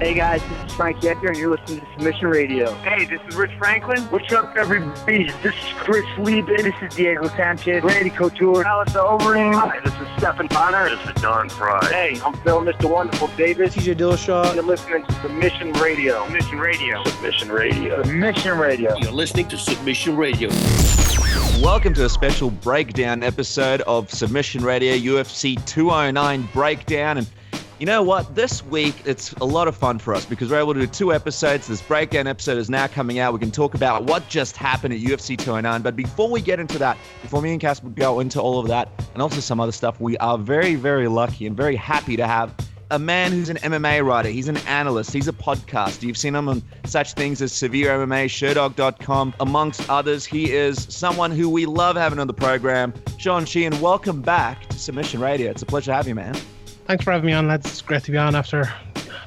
Hey guys, this is Frank Esther, and you're listening to Submission Radio. Hey, this is Rich Franklin. What's up, everybody? This is Chris Lieben. This is Diego Sanchez. Randy Couture. Alistair Overeem. Hi, this is Stephen Bonner. This is Don Fry. Hey, I'm Phil, Mr. Wonderful Davis. TJ Dillashaw. You're listening to Submission Radio. Submission Radio. Submission Radio. Submission Radio. You're listening to Submission Radio. Welcome to a special breakdown episode of Submission Radio UFC 209 breakdown. And you know what? This week, it's a lot of fun for us because we're able to do 2 episodes. This breakdown episode is now coming out. We can talk about what just happened at UFC 209. But before we get into that, before me and Cass go into all of that and also some other stuff, we are very, very lucky and very happy to have a man who's an MMA writer. He's an analyst. He's a podcaster. You've seen him on such things as Severe MMA, Sherdog.com, amongst others. He is someone who we love having on the program. Sean Sheehan, welcome back to Submission Radio. It's a pleasure to have you, man. Thanks for having me on, lads. It's great to be on after a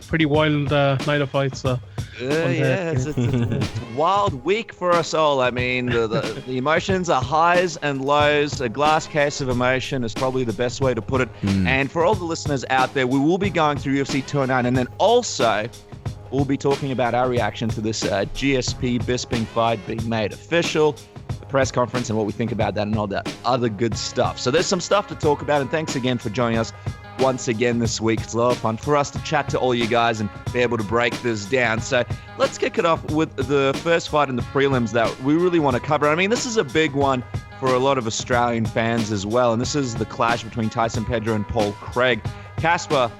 pretty wild night of fights. So. It's a wild week for us all. I mean, the emotions are highs and lows. A glass case of emotion is probably the best way to put it. And for all the listeners out there, we will be going through UFC 209, and then also we'll be talking about our reaction to this GSP Bisping fight being made official, the press conference, and what we think about that and all that other good stuff. So there's some stuff to talk about, and thanks again for joining us once again this week. It's a lot of fun for us to chat to all you guys and be able to break this down. So let's kick it off with the first fight in the prelims that we really want to cover. I mean, this is a big one for a lot of Australian fans as well, and this is the clash between Tyson Pedro and Paul Craig. Casper,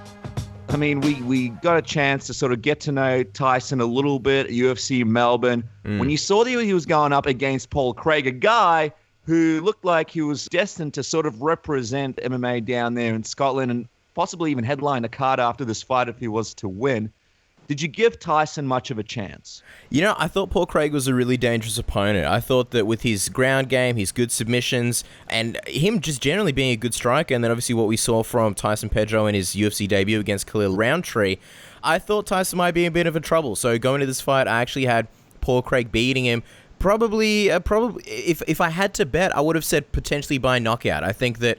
I mean, we got a chance to sort of get to know Tyson a little bit at UFC Melbourne. When you saw that he was going up against Paul Craig, a guy who looked like he was destined to sort of represent MMA down there in Scotland and possibly even headline a card after this fight if he was to win. Did you give Tyson much of a chance? You know, I thought Paul Craig was a really dangerous opponent. I thought that with his ground game, his good submissions, and him just generally being a good striker, and then obviously what we saw from Tyson Pedro in his UFC debut against Khalil Roundtree, I thought Tyson might be in a bit of a trouble. So going into this fight, I actually had Paul Craig beating him. Probably, if I had to bet, I would have said potentially by knockout. I think that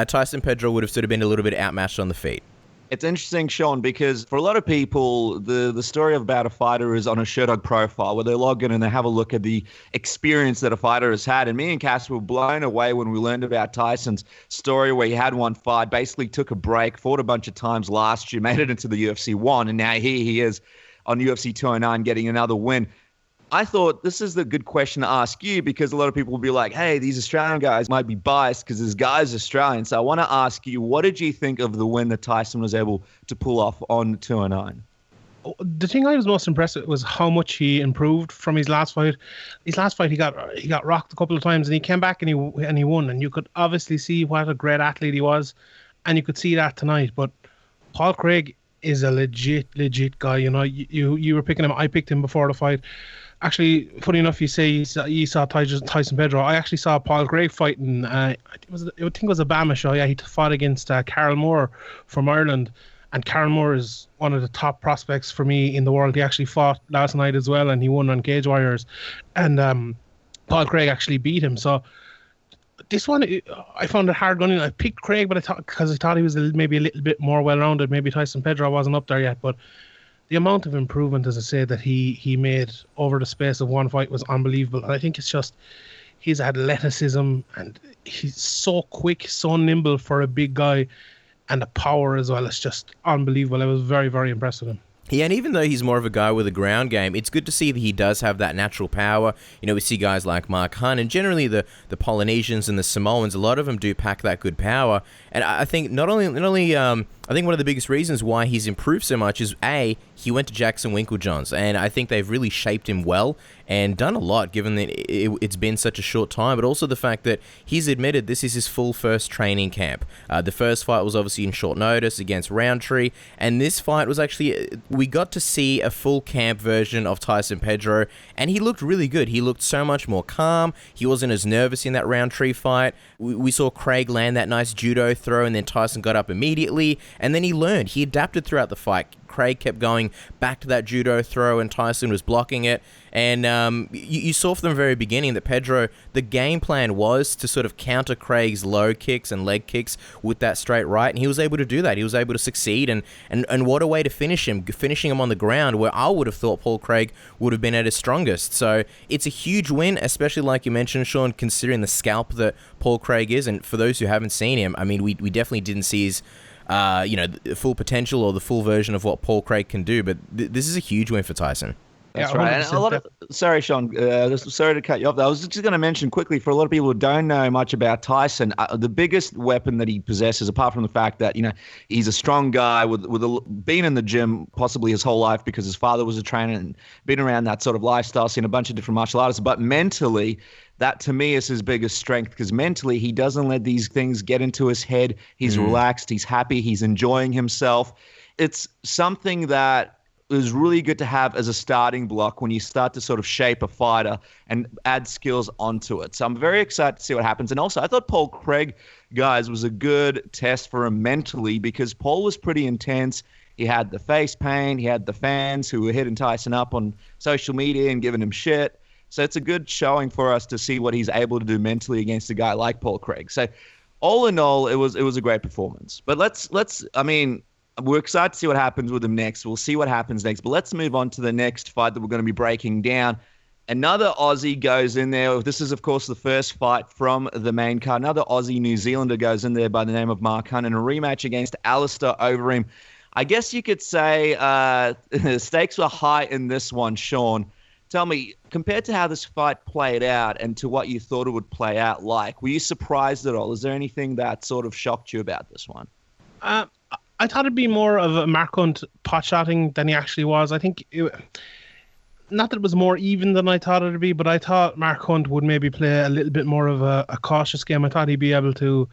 Tyson Pedro would have sort of been a little bit outmatched on the feet. It's interesting, Sean, because for a lot of people, the story about a fighter is on a Sherdog profile where they log in and they have a look at the experience that a fighter has had. And me and Cass were blown away when we learned about Tyson's story where he had one fight, basically took a break, fought a bunch of times last year, made it into the UFC 1, and now here he is on UFC 209 getting another win. I thought this is the good question to ask you because a lot of people will be like, hey, these Australian guys might be biased because this guy's Australian. So I want to ask you, what did you think of the win that Tyson was able to pull off on 209? The thing I was most impressed with was how much he improved from his last fight. His last fight, he got rocked a couple of times and he came back and he won. And you could obviously see what a great athlete he was. And you could see that tonight. But Paul Craig is a legit guy. You know, you were picking him. I picked him before the fight. Actually, funny enough, you say you saw Tyson Pedro. I actually saw Paul Craig fighting. I think it was a Bama show. Yeah, he fought against Carl Moore from Ireland, and Carl Moore is one of the top prospects for me in the world. He actually fought last night as well, and he won on Cage Warriors. And Paul Craig actually beat him. So this one, I found it hard going in. I picked Craig, but I thought he was maybe a little bit more well-rounded. Maybe Tyson Pedro wasn't up there yet, but the amount of improvement, as I say, that he made over the space of one fight was unbelievable. And I think it's just his athleticism, and he's so quick, so nimble for a big guy, and the power as well. It's just unbelievable. I was very, very impressed with him. Yeah, and even though he's more of a guy with a ground game, it's good to see that he does have that natural power. You know, we see guys like Mark Hunt, and generally the Polynesians and the Samoans, a lot of them do pack that good power. And I think I think one of the biggest reasons why he's improved so much is, A, he went to Jackson Winklejohns, and I think they've really shaped him well and done a lot, given that it's been such a short time, but also the fact that he's admitted this is his full first training camp. The first fight was obviously in short notice against Roundtree, and this fight was actually, we got to see a full camp version of Tyson Pedro, and he looked really good. He looked so much more calm. He wasn't as nervous in that Roundtree fight. We saw Craig land that nice judo throw, and then Tyson got up immediately, and then he learned. He adapted throughout the fight. Craig kept going back to that judo throw and Tyson was blocking it. And you saw from the very beginning that Pedro, the game plan was to sort of counter Craig's low kicks and leg kicks with that straight right, and he was able to do that. He was able to succeed, and what a way to finishing him on the ground, where I would have thought Paul Craig would have been at his strongest. So it's a huge win, especially like you mentioned, Sean, considering the scalp that Paul Craig is. And for those who haven't seen him, I mean, we definitely didn't see his the full potential or the full version of what Paul Craig can do, but this is a huge win for Tyson. That's right. And a lot of, sorry, Sean, sorry to cut you off. I was just going to mention quickly, for a lot of people who don't know much about Tyson, the biggest weapon that he possesses, apart from the fact that, he's a strong guy been in the gym possibly his whole life because his father was a trainer and been around that sort of lifestyle, seen a bunch of different martial artists, but mentally, that to me is his biggest strength, because mentally he doesn't let these things get into his head. He's relaxed, he's happy, he's enjoying himself. It's something that is really good to have as a starting block when you start to sort of shape a fighter and add skills onto it. So I'm very excited to see what happens. And also, I thought Paul Craig, guys, was a good test for him mentally, because Paul was pretty intense. He had the face paint. He had the fans who were hitting Tyson up on social media and giving him shit. So it's a good showing for us to see what he's able to do mentally against a guy like Paul Craig. So all in all, it was a great performance. But we're excited to see what happens with him next. We'll see what happens next. But let's move on to the next fight that we're going to be breaking down. Another Aussie goes in there. This is, of course, the first fight from the main card. Another Aussie New Zealander goes in there by the name of Mark Hunt in a rematch against Alistair Overeem. I guess you could say the stakes were high in this one, Sean. Tell me, compared to how this fight played out and to what you thought it would play out like, were you surprised at all? Is there anything that sort of shocked you about this one? I thought it'd be more of a Mark Hunt pot-shotting than he actually was. I think, not that it was more even than I thought it would be, but I thought Mark Hunt would maybe play a little bit more of a cautious game. I thought he'd be able to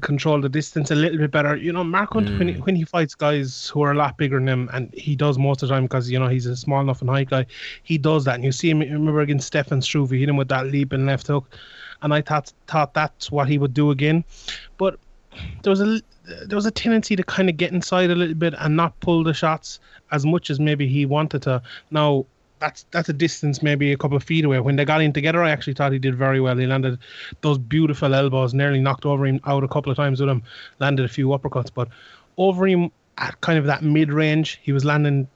control the distance a little bit better. Mark Hunt, when he fights guys who are a lot bigger than him, and he does most of the time because, he's a small enough and height guy, he does that. And you see him, remember against Stefan Struve, he hit him with that leaping left hook, and I thought that's what he would do again. But there was a tendency to kind of get inside a little bit and not pull the shots as much as maybe he wanted to. Now, that's a distance maybe a couple of feet away. When they got in together, I actually thought he did very well. He landed those beautiful elbows, nearly knocked Overeem out a couple of times with him, landed a few uppercuts. But Overeem, at kind of that mid-range, he was landing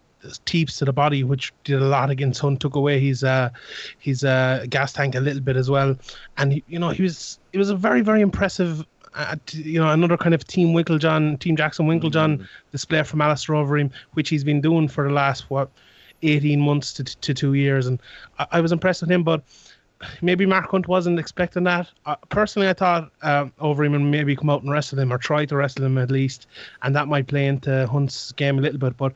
teeps to the body, which did a lot against Hunt, took away his gas tank a little bit as well. And, it was a very, very impressive another kind of Team Jackson Winklejohn display from Alistair Overeem, which he's been doing for the last 18 months to 2 years, and I was impressed with him. But maybe Mark Hunt wasn't expecting that. Personally, I thought Overeem would maybe come out and wrestle him, or try to wrestle him at least, and that might play into Hunt's game a little bit. But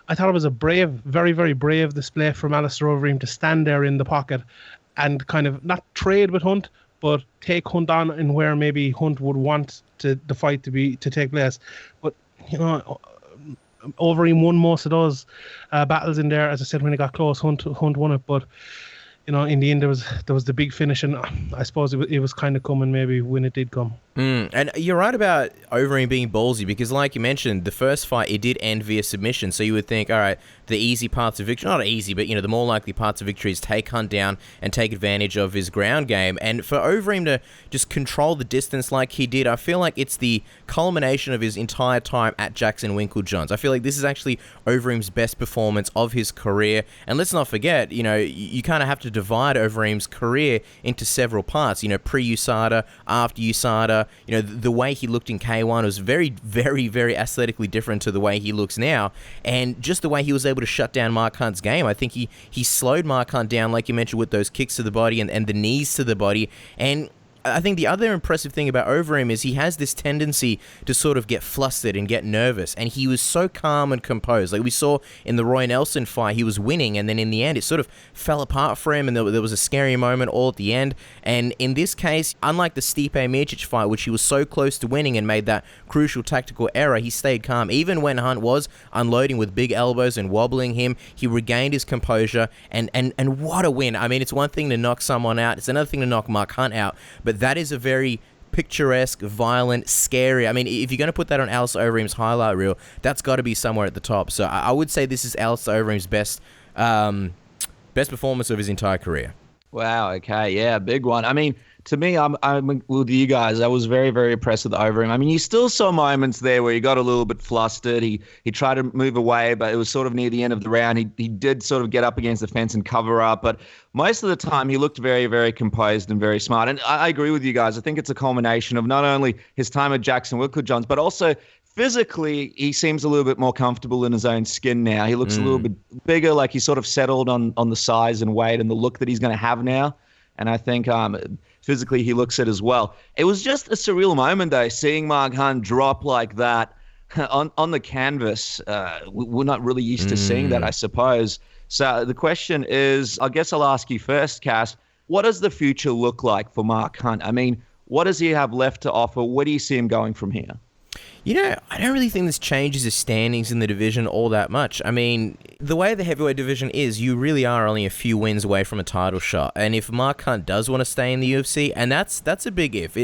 I thought it was a brave, very, very brave display from Alistair Overeem to stand there in the pocket and kind of not trade with Hunt, but take Hunt on in where maybe Hunt would want the fight to take place. But Overeem won most of those battles in there. As I said, when it got close, Hunt won it. But in the end, there was the big finish, and I suppose it was kind of coming maybe when it did come. And you're right about Overeem being ballsy, because like you mentioned, the first fight, it did end via submission. So you would think, all right, the easy parts of victory, not easy, but the more likely parts of victory is take Hunt down and take advantage of his ground game. And for Overeem to just control the distance like he did, I feel like it's the culmination of his entire time at Jackson Winklejohn's. I feel like this is actually Overeem's best performance of his career. And let's not forget, you kind of have to divide Overeem's career into several parts. Pre-USADA, after USADA. The way he looked in K1 was very, very, very aesthetically different to the way he looks now. And just the way he was able to shut down Mark Hunt's game, I think he slowed Mark Hunt down, like you mentioned, with those kicks to the body and the knees to the body. And I think the other impressive thing about Overeem is he has this tendency to sort of get flustered and get nervous, and he was so calm and composed. Like we saw in the Roy Nelson fight, he was winning, and then in the end, it sort of fell apart for him, and there was a scary moment all at the end. And in this case, unlike the Stipe Miocic fight, which he was so close to winning and made that crucial tactical error, he stayed calm. Even when Hunt was unloading with big elbows and wobbling him, he regained his composure, and what a win. I mean, it's one thing to knock someone out, it's another thing to knock Mark Hunt out, but that is a very picturesque, violent, scary. I mean, if you're going to put that on Alistair Overeem's highlight reel, that's got to be somewhere at the top. So I would say this is Alistair Overeem's best performance of his entire career. Wow. Okay. Yeah. Big one. I mean, to me, I'm with you guys. I was very, very impressed with Overeem. I mean, you still saw moments there where he got a little bit flustered. He tried to move away, but it was sort of near the end of the round. He did sort of get up against the fence and cover up, but most of the time he looked very, very composed and very smart. And I agree with you guys. I think it's a culmination of not only his time at Jackson Wilco-Johns, but also physically, he seems a little bit more comfortable in his own skin now. He looks a little bit bigger, like he's sort of settled on the size and weight and the look that he's going to have now. And I think physically he looks it as well. It was just a surreal moment, though, seeing Mark Hunt drop like that on the canvas. We're not really used to seeing that, I suppose. So the question is, I guess I'll ask you first, Cass, what does the future look like for Mark Hunt? I mean, what does he have left to offer? Where do you see him going from here? You know, I don't really think this changes his standings in the division all that much. I mean, the way the heavyweight division is, you really are only a few wins away from a title shot. And if Mark Hunt does want to stay in the UFC, and that's a big if.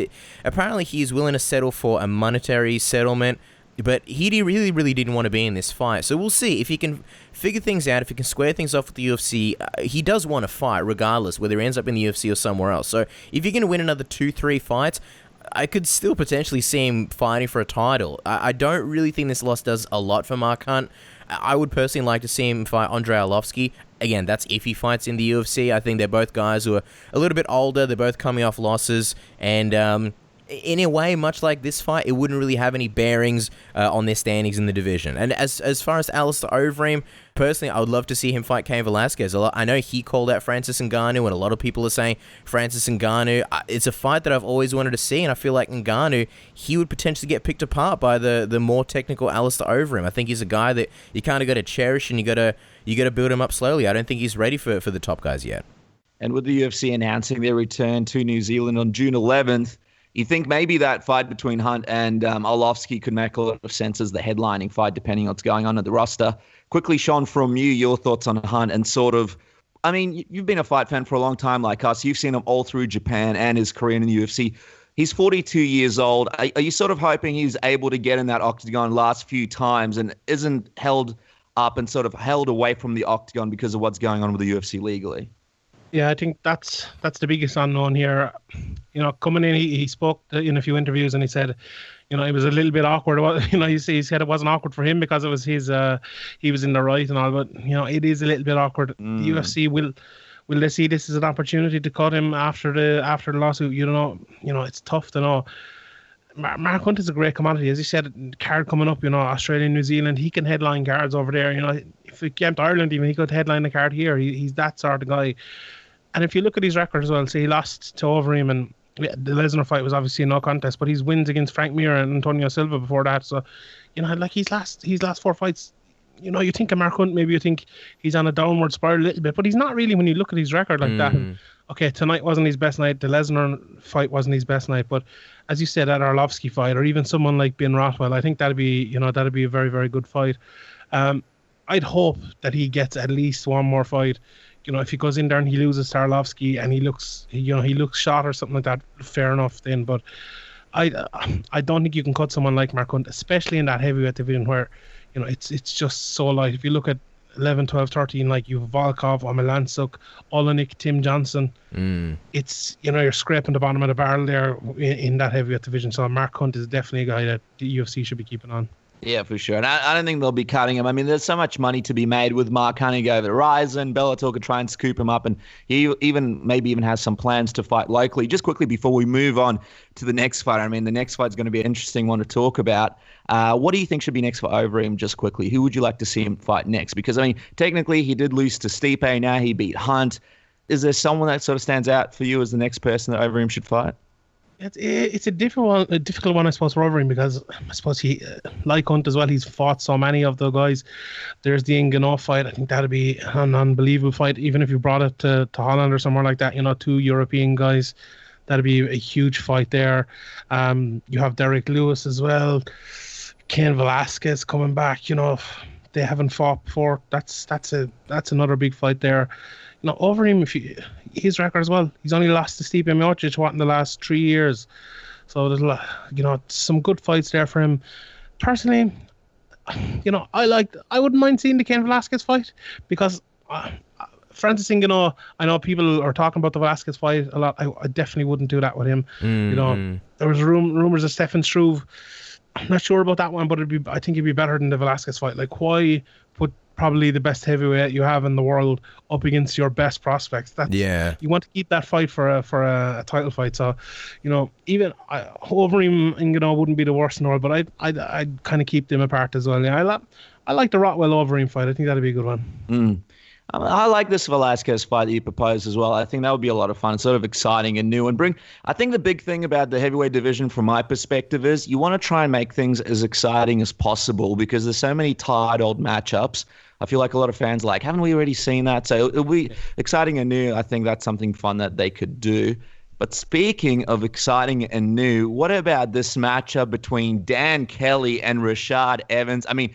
Apparently, he's willing to settle for a monetary settlement, but he really didn't want to be in this fight. So we'll see if he can figure things out, if he can square things off with the UFC. He does want to fight regardless, whether he ends up in the UFC or somewhere else. So if you're going to win another 2-3 fights, I could still potentially see him fighting for a title. I don't really think this loss does a lot for Mark Hunt. I would personally like to see him fight Andrei Arlovski. Again, that's if he fights in the UFC. I think they're both guys who are a little bit older. They're both coming off losses. And in a way, much like this fight, it wouldn't really have any bearings on their standings in the division. And as far as Alistair Overeem, personally, I would love to see him fight Cain Velasquez. I know he called out Francis Ngannou, and a lot of people are saying Francis Ngannou. It's a fight that I've always wanted to see, and I feel like Ngannou, he would potentially get picked apart by the more technical Alistair Overeem. I think he's a guy that you kind of got to cherish, and you got to build him up slowly. I don't think he's ready for the top guys yet. And with the UFC announcing their return to New Zealand on June 11th, you think maybe that fight between Hunt and Arlovski could make a lot of sense as the headlining fight, depending on what's going on at the roster. Quickly, Sean, from you, your thoughts on Hunt and sort of, I mean, you've been a fight fan for a long time like us. You've seen him all through Japan and his career in the UFC. He's 42 years old. Are you sort of hoping he's able to get in that octagon last few times and isn't held up and sort of held away from the octagon because of what's going on with the UFC legally? Yeah, I think that's the biggest unknown here. You know, coming in, he spoke in a few interviews and he said, you know, it was a little bit awkward. You know, he said it wasn't awkward for him because it was his, he was in the right and all, but, you know, it is a little bit awkward. The UFC will they see this as an opportunity to cut him after the lawsuit? You know, it's tough to know. Mark Hunt is a great commodity. As you said, card coming up, you know, Australia, New Zealand, he can headline cards over there. You know, if he came to Ireland even, he could headline the card here. He's that sort of guy. And if you look at his record as well, say he lost to Overeem, and the Lesnar fight was obviously no contest, but his wins against Frank Mir and Antonio Silva before that. So, you know, like his last 4 fights, you know, you think of Mark Hunt, maybe you think he's on a downward spiral a little bit, but he's not really when you look at his record like that. And, okay, tonight wasn't his best night. The Lesnar fight wasn't his best night, but as you said, that Arlovski fight, or even someone like Ben Rothwell, I think that'd be a very, very good fight. I'd hope that he gets at least one more fight. You know, if he goes in there and he loses to Arlovski and he looks shot or something like that, fair enough then. But I don't think you can cut someone like Mark Hunt, especially in that heavyweight division where, you know, it's just so light. If you look at 11, 12, 13, like you've Volkov, Omelansuk, Olenek, Tim Johnson, it's, you know, you're scraping the bottom of the barrel there in that heavyweight division. So Mark Hunt is definitely a guy that the UFC should be keeping on. Yeah, for sure. And I don't think they'll be cutting him. I mean, there's so much money to be made with Mark Hunt over to Ryzen. Bellator could try and scoop him up, and he maybe even has some plans to fight locally. Just quickly before we move on to the next fight, I mean, the next fight's going to be an interesting one to talk about. What do you think should be next for Overeem, just quickly? Who would you like to see him fight next? Because, I mean, technically he did lose to Stipe. Now he beat Hunt. Is there someone that sort of stands out for you as the next person that Overeem should fight? It's a difficult one, I suppose, for Overeem, because I suppose he, like Hunt as well, he's fought so many of the guys. There's the Ngannou fight. I think that'd be an unbelievable fight, even if you brought it to Holland or somewhere like that. You know, 2 European guys, that'd be a huge fight there. You have Derek Lewis as well. Cain Velasquez coming back. You know, they haven't fought before. That's another big fight there. You know, Overeem, his record as well, he's only lost to Stipe Miocic in the last 3 years. So there's some good fights there for him. Personally, I wouldn't mind seeing the Cain Velasquez fight because Francis Ngannou, I know people are talking about the Velasquez fight a lot. I definitely wouldn't do that with him. There was rumors of Stefan Struve. I'm not sure about that one, but I think it'd be better than the Velasquez fight. Like, why put probably the best heavyweight you have in the world up against your best prospects? You want to keep that fight for a title fight. So, even Overeem and Ngannou wouldn't be the worst in the world, but I'd kind of keep them apart as well. Yeah, I like the Rottwell Overeem fight. I think that'd be a good one. I like this Velasquez fight that you proposed as well. I think that would be a lot of fun, sort of exciting and new. I think the big thing about the heavyweight division from my perspective is you want to try and make things as exciting as possible because there's so many tired old matchups. I feel like a lot of fans haven't we already seen that? So it'll be exciting and new. I think that's something fun that they could do. But speaking of exciting and new, what about this matchup between Dan Kelly and Rashad Evans? I mean,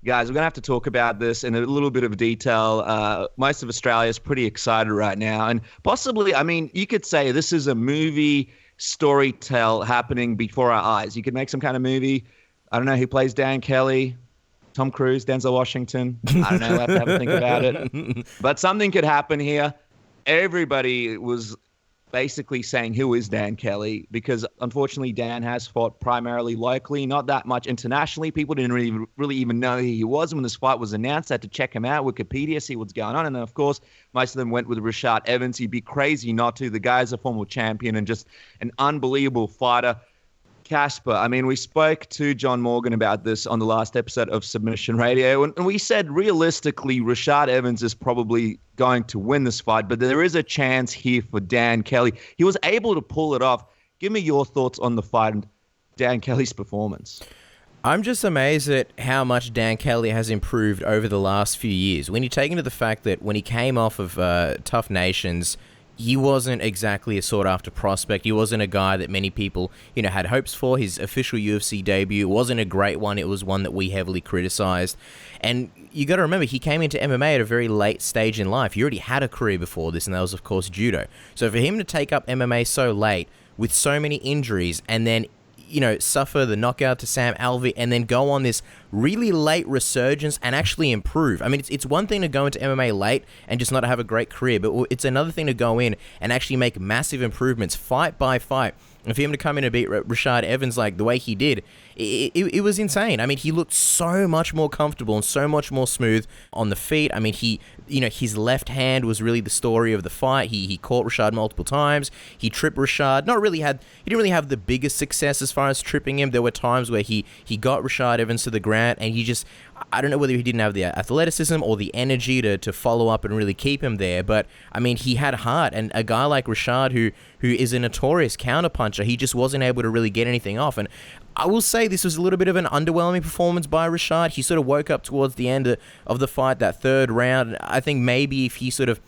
guys, we're going to have to talk about this in a little bit of detail. Most of Australia is pretty excited right now. And possibly, I mean, you could say this is a movie storytell happening before our eyes. You could make some kind of movie. I don't know who plays Dan Kelly. Tom Cruise, Denzel Washington. I don't know. We'll have to have a think about it. But something could happen here. Everybody was basically saying, who is Dan Kelly? Because unfortunately, Dan has fought primarily locally, not that much internationally. People didn't really even know who he was when this fight was announced. They had to check him out, Wikipedia, see what's going on. And then, of course, most of them went with Rashad Evans. He'd be crazy not to. The guy's a former champion and just an unbelievable fighter. Casper, I mean, we spoke to John Morgan about this on the last episode of Submission Radio, and we said realistically Rashad Evans is probably going to win this fight, but there is a chance here for Dan Kelly. He was able to pull it off. Give me your thoughts on the fight and Dan Kelly's performance. I'm just amazed at how much Dan Kelly has improved over the last few years. When you take into the fact that when he came off of Tough Nations, he wasn't exactly a sought-after prospect. He wasn't a guy that many people, had hopes for. His official UFC debut wasn't a great one. It was one that we heavily criticized. And you got to remember, he came into MMA at a very late stage in life. He already had a career before this, and that was, of course, judo. So for him to take up MMA so late with so many injuries and then suffer the knockout to Sam Alvey and then go on this really late resurgence and actually improve. I mean, it's one thing to go into MMA late and just not have a great career, but it's another thing to go in and actually make massive improvements fight by fight. And for him to come in and beat Rashad Evans like the way he did, it was insane. I mean, he looked so much more comfortable and so much more smooth on the feet. I mean, his left hand was really the story of the fight. He caught Rashad multiple times. He tripped Rashad. He didn't really have the biggest success as far as tripping him. There were times where he got Rashad Evans to the ground and I don't know whether he didn't have the athleticism or the energy to follow up and really keep him there. But, I mean, he had heart. And a guy like Rashad, who is a notorious counterpuncher, he just wasn't able to really get anything off. And I will say this was a little bit of an underwhelming performance by Rashad. He sort of woke up towards the end of the fight, that third round. I think maybe if he sort of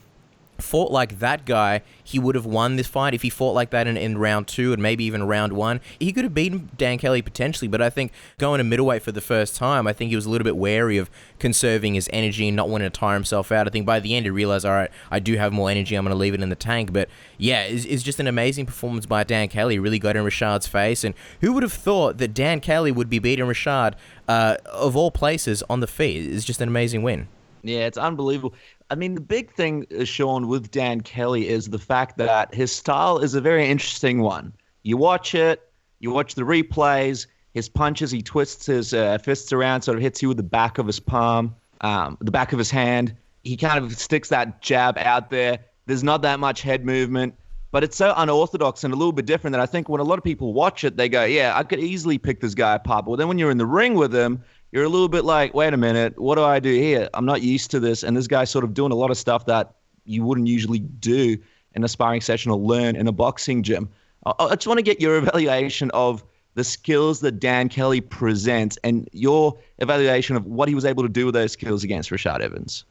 fought like that guy, he would have won this fight. If he fought like that in round 2 and maybe even round 1, he could have beaten Dan Kelly potentially. But I think going to middleweight for the first time, I think he was a little bit wary of conserving his energy and not wanting to tire himself out. I think by the end he realized, all right, I do have more energy, I'm going to leave it in the tank. But yeah, it's just an amazing performance by Dan Kelly. Really got in Rashad's face. And who would have thought that Dan Kelly would be beating Rashad, of all places, on the feet? It's just an amazing win. Yeah, it's unbelievable. I mean, the big thing, Sean, with Dan Kelly is the fact that his style is a very interesting one. You watch it, you watch the replays, his punches, he twists his fists around, sort of hits you with the back of his palm, the back of his hand. He kind of sticks that jab out there. There's not that much head movement, but it's so unorthodox and a little bit different that I think when a lot of people watch it, they go, yeah, I could easily pick this guy apart. But well, then when you're in the ring with him, you're a little bit like, wait a minute, what do I do here? I'm not used to this. And this guy's sort of doing a lot of stuff that you wouldn't usually do in a sparring session or learn in a boxing gym. I just want to get your evaluation of the skills that Dan Kelly presents and your evaluation of what he was able to do with those skills against Rashad Evans.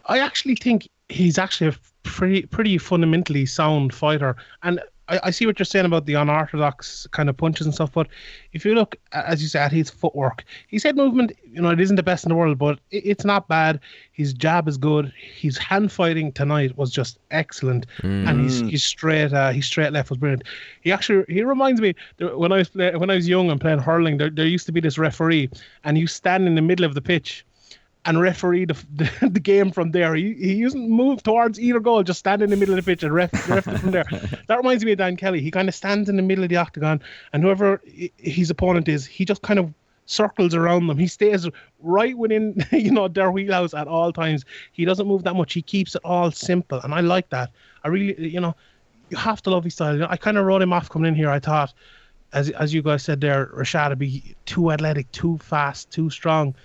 I actually think he's actually a pretty fundamentally sound fighter. And I see what you're saying about the unorthodox kind of punches and stuff, but if you look, as you said, at his footwork, his head movement, it isn't the best in the world, but it's not bad. His jab is good. His hand fighting tonight was just excellent, and his straight left was brilliant. He reminds me when I was young and playing hurling, there used to be this referee, and you stand in the middle of the pitch and referee the game from there. He doesn't move towards either goal, just stand in the middle of the pitch and ref it from there. That reminds me of Dan Kelly. He kind of stands in the middle of the octagon, and whoever his opponent is, he just kind of circles around them. He stays right within their wheelhouse at all times. He doesn't move that much. He keeps it all simple, and I like that. I really, you have to love his style. I kind of wrote him off coming in here. I thought, as you guys said there, Rashad would be too athletic, too fast, too strong.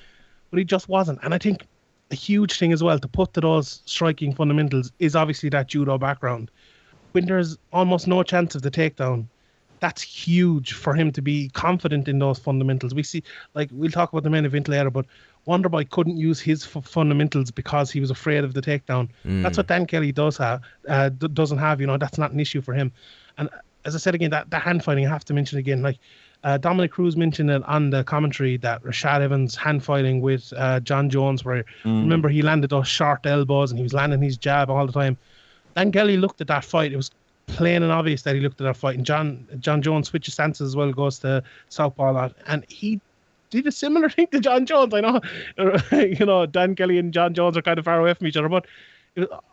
But he just wasn't. And I think a huge thing as well to put to those striking fundamentals is obviously that judo background. When there's almost no chance of the takedown, that's huge for him to be confident in those fundamentals. We see, we'll talk about the main event later, but Wonderboy couldn't use his fundamentals because he was afraid of the takedown. That's what Dan Kelly doesn't have. That's not an issue for him. And as I said again, that hand fighting, I have to mention again, Dominic Cruz mentioned it on the commentary that Rashad Evans hand fighting with John Jones, where remember he landed those short elbows and he was landing his jab all the time. Dan Kelly looked at that fight. It was plain and obvious that he looked at that fight. And John Jones switches stances as well, goes to southpaw a lot, and he did a similar thing to John Jones. I know, Dan Kelly and John Jones are kind of far away from each other, but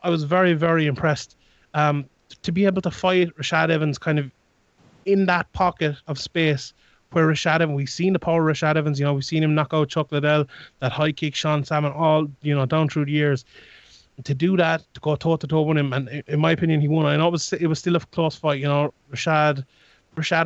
I was very, very impressed to be able to fight Rashad Evans kind of in that pocket of space where Rashad Evans, we've seen the power of Rashad Evans, we've seen him knock out Chuck Liddell, that high kick, Sean Salmon, all, down through the years. To do that, to go toe-to-toe with him, and in my opinion, he won. I know it was still a close fight, Rashad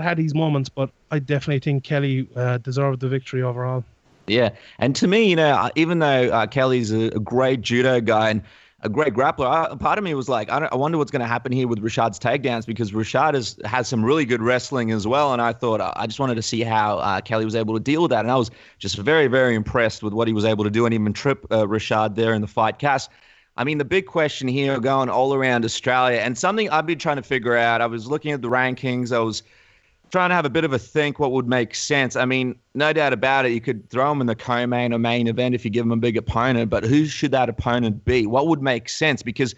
had his moments, but I definitely think Kelly deserved the victory overall. Yeah, and to me, even though Kelly's a great judo guy and a great grappler, part of me was like, I wonder what's going to happen here with Rashad's takedowns, because Rashad has some really good wrestling as well, and I thought I just wanted to see how Kelly was able to deal with that, and I was just very, very impressed with what he was able to do and even trip Rashad there in the fight. Cass, I mean, the big question here going all around Australia, and something I've been trying to figure out, I was looking at the rankings, I was trying to have a bit of a think what would make sense. I mean, no doubt about it, you could throw him in the co-main or main event if you give him a big opponent, but who should that opponent be? What would make sense? Because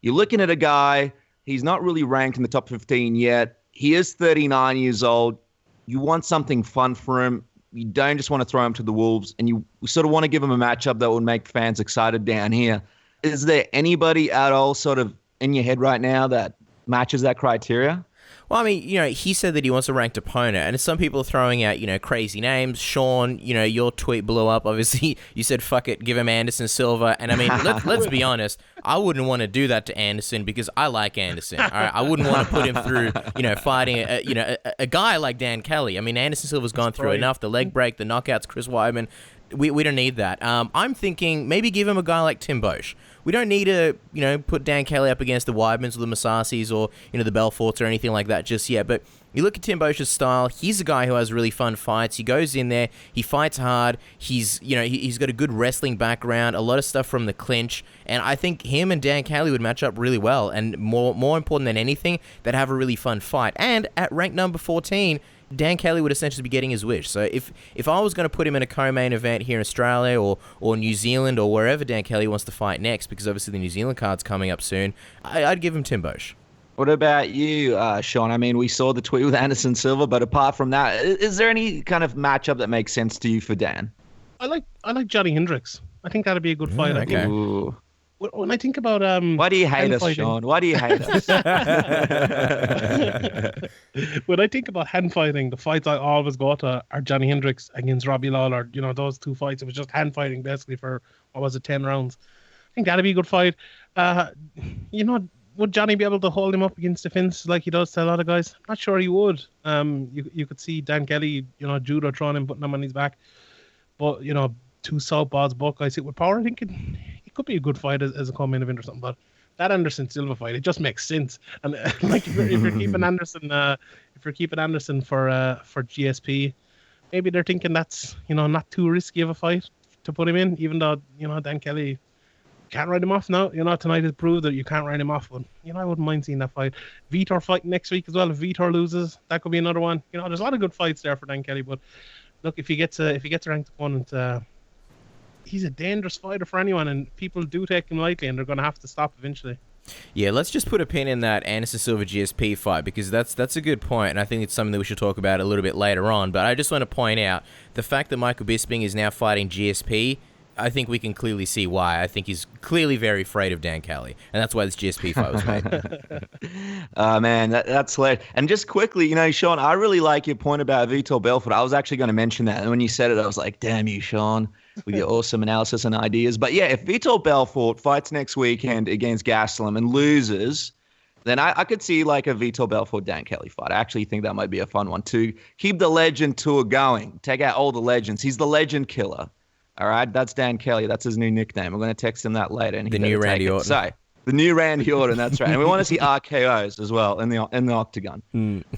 you're looking at a guy, he's not really ranked in the top 15 yet. He is 39 years old. You want something fun for him. You don't just want to throw him to the wolves, and you sort of want to give him a matchup that would make fans excited down here. Is there anybody at all sort of in your head right now that matches that criteria? Well, I mean, he said that he wants a ranked opponent, and some people are throwing out, crazy names. Sean, your tweet blew up. Obviously, you said, fuck it, give him Anderson Silva. And I mean, let's be honest, I wouldn't want to do that to Anderson because I like Anderson. All right? I wouldn't want to put him through, fighting, a guy like Dan Kelly. I mean, Anderson Silva's gone through enough. The leg break, the knockouts, Chris Weidman. We don't need that. I'm thinking maybe give him a guy like Tim Boesch. We don't need to, put Dan Kelly up against the Weidmans or the Masasis or, the Belforts or anything like that just yet. But you look at Tim Boesch's style, he's a guy who has really fun fights. He goes in there, he fights hard. He's got a good wrestling background, a lot of stuff from the clinch. And I think him and Dan Kelly would match up really well. And more important than anything, they'd have a really fun fight. And at rank number 14, Dan Kelly would essentially be getting his wish. So if I was going to put him in a co-main event here in Australia or New Zealand or wherever Dan Kelly wants to fight next, because obviously the New Zealand card's coming up soon, I'd give him Tim Boesch. What about you, Sean? I mean, we saw the tweet with Anderson Silva, but apart from that, is there any kind of matchup that makes sense to you for Dan? I like Johnny Hendricks. I think that'd be a good fight. Okay. Ooh. When I think about why do you hate us, fighting, Sean? Why do you hate us? when I think about hand fighting, the fights I always go to are Johnny Hendricks against Robbie Lawler. Those two fights. It was just hand fighting basically for 10 rounds. I think that'd be a good fight. Would Johnny be able to hold him up against the fence like he does to a lot of guys? I'm not sure he would. You could see Dan Kelly, judo throwing him, putting him on his back. But two southpaws, both guys hit with power. I think it could be a good fight as a co-main event or something. But that Anderson Silva fight, it just makes sense. And if you're keeping Anderson, for GSP, maybe they're thinking that's not too risky of a fight to put him in. Even though Dan Kelly can't write him off now. Tonight has proved that you can't write him off. But I wouldn't mind seeing that fight. Vitor fighting next week as well. If Vitor loses, that could be another one. There's a lot of good fights there for Dan Kelly. But look, if he gets a ranked opponent, he's a dangerous fighter for anyone, and people do take him lightly, and they're going to have to stop eventually. Yeah, let's just put a pin in that Anderson Silva GSP fight, because that's a good point, and I think it's something that we should talk about a little bit later on. But I just want to point out the fact that Michael Bisping is now fighting GSP. I think we can clearly see why. I think he's clearly very afraid of Dan Kelly, and that's why this GSP fight was made. Man, that's hilarious. And just quickly, Sean, I really like your point about Vitor Belfort. I was actually going to mention that, and when you said it, I was like, damn you, Sean, with your awesome analysis and ideas. But yeah, if Vitor Belfort fights next weekend against Gastelum and loses, then I could see like a Vitor Belfort-Dan Kelly fight. I actually think that might be a fun one to keep the legend tour going. Take out all the legends. He's the legend killer. All right, that's Dan Kelly. That's his new nickname. I'm going to text him that later. And the new Randy Orton. So, the new Randy Orton. That's right. And we want to see RKOs as well in the octagon.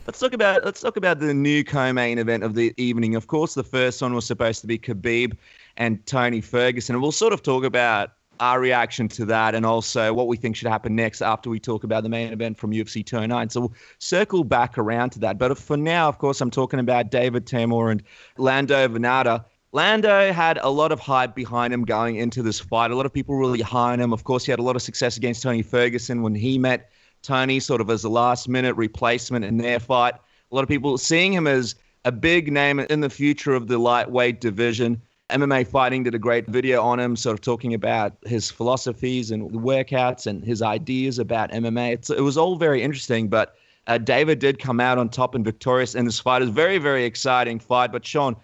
Let's talk about the new co-main event of the evening. Of course, the first one was supposed to be Khabib and Tony Ferguson. And we'll sort of talk about our reaction to that and also what we think should happen next after we talk about the main event from UFC 209. So we'll circle back around to that. But for now, of course, I'm talking about David Teymur and Lando Vannata. Lando had a lot of hype behind him going into this fight. A lot of people really high on him. Of course, he had a lot of success against Tony Ferguson when he met Tony sort of as a last-minute replacement in their fight. A lot of people seeing him as a big name in the future of the lightweight division. MMA Fighting did a great video on him, sort of talking about his philosophies and workouts and his ideas about MMA. It was all very interesting, but David did come out on top and victorious in this fight. It was a very, very exciting fight. But Sean,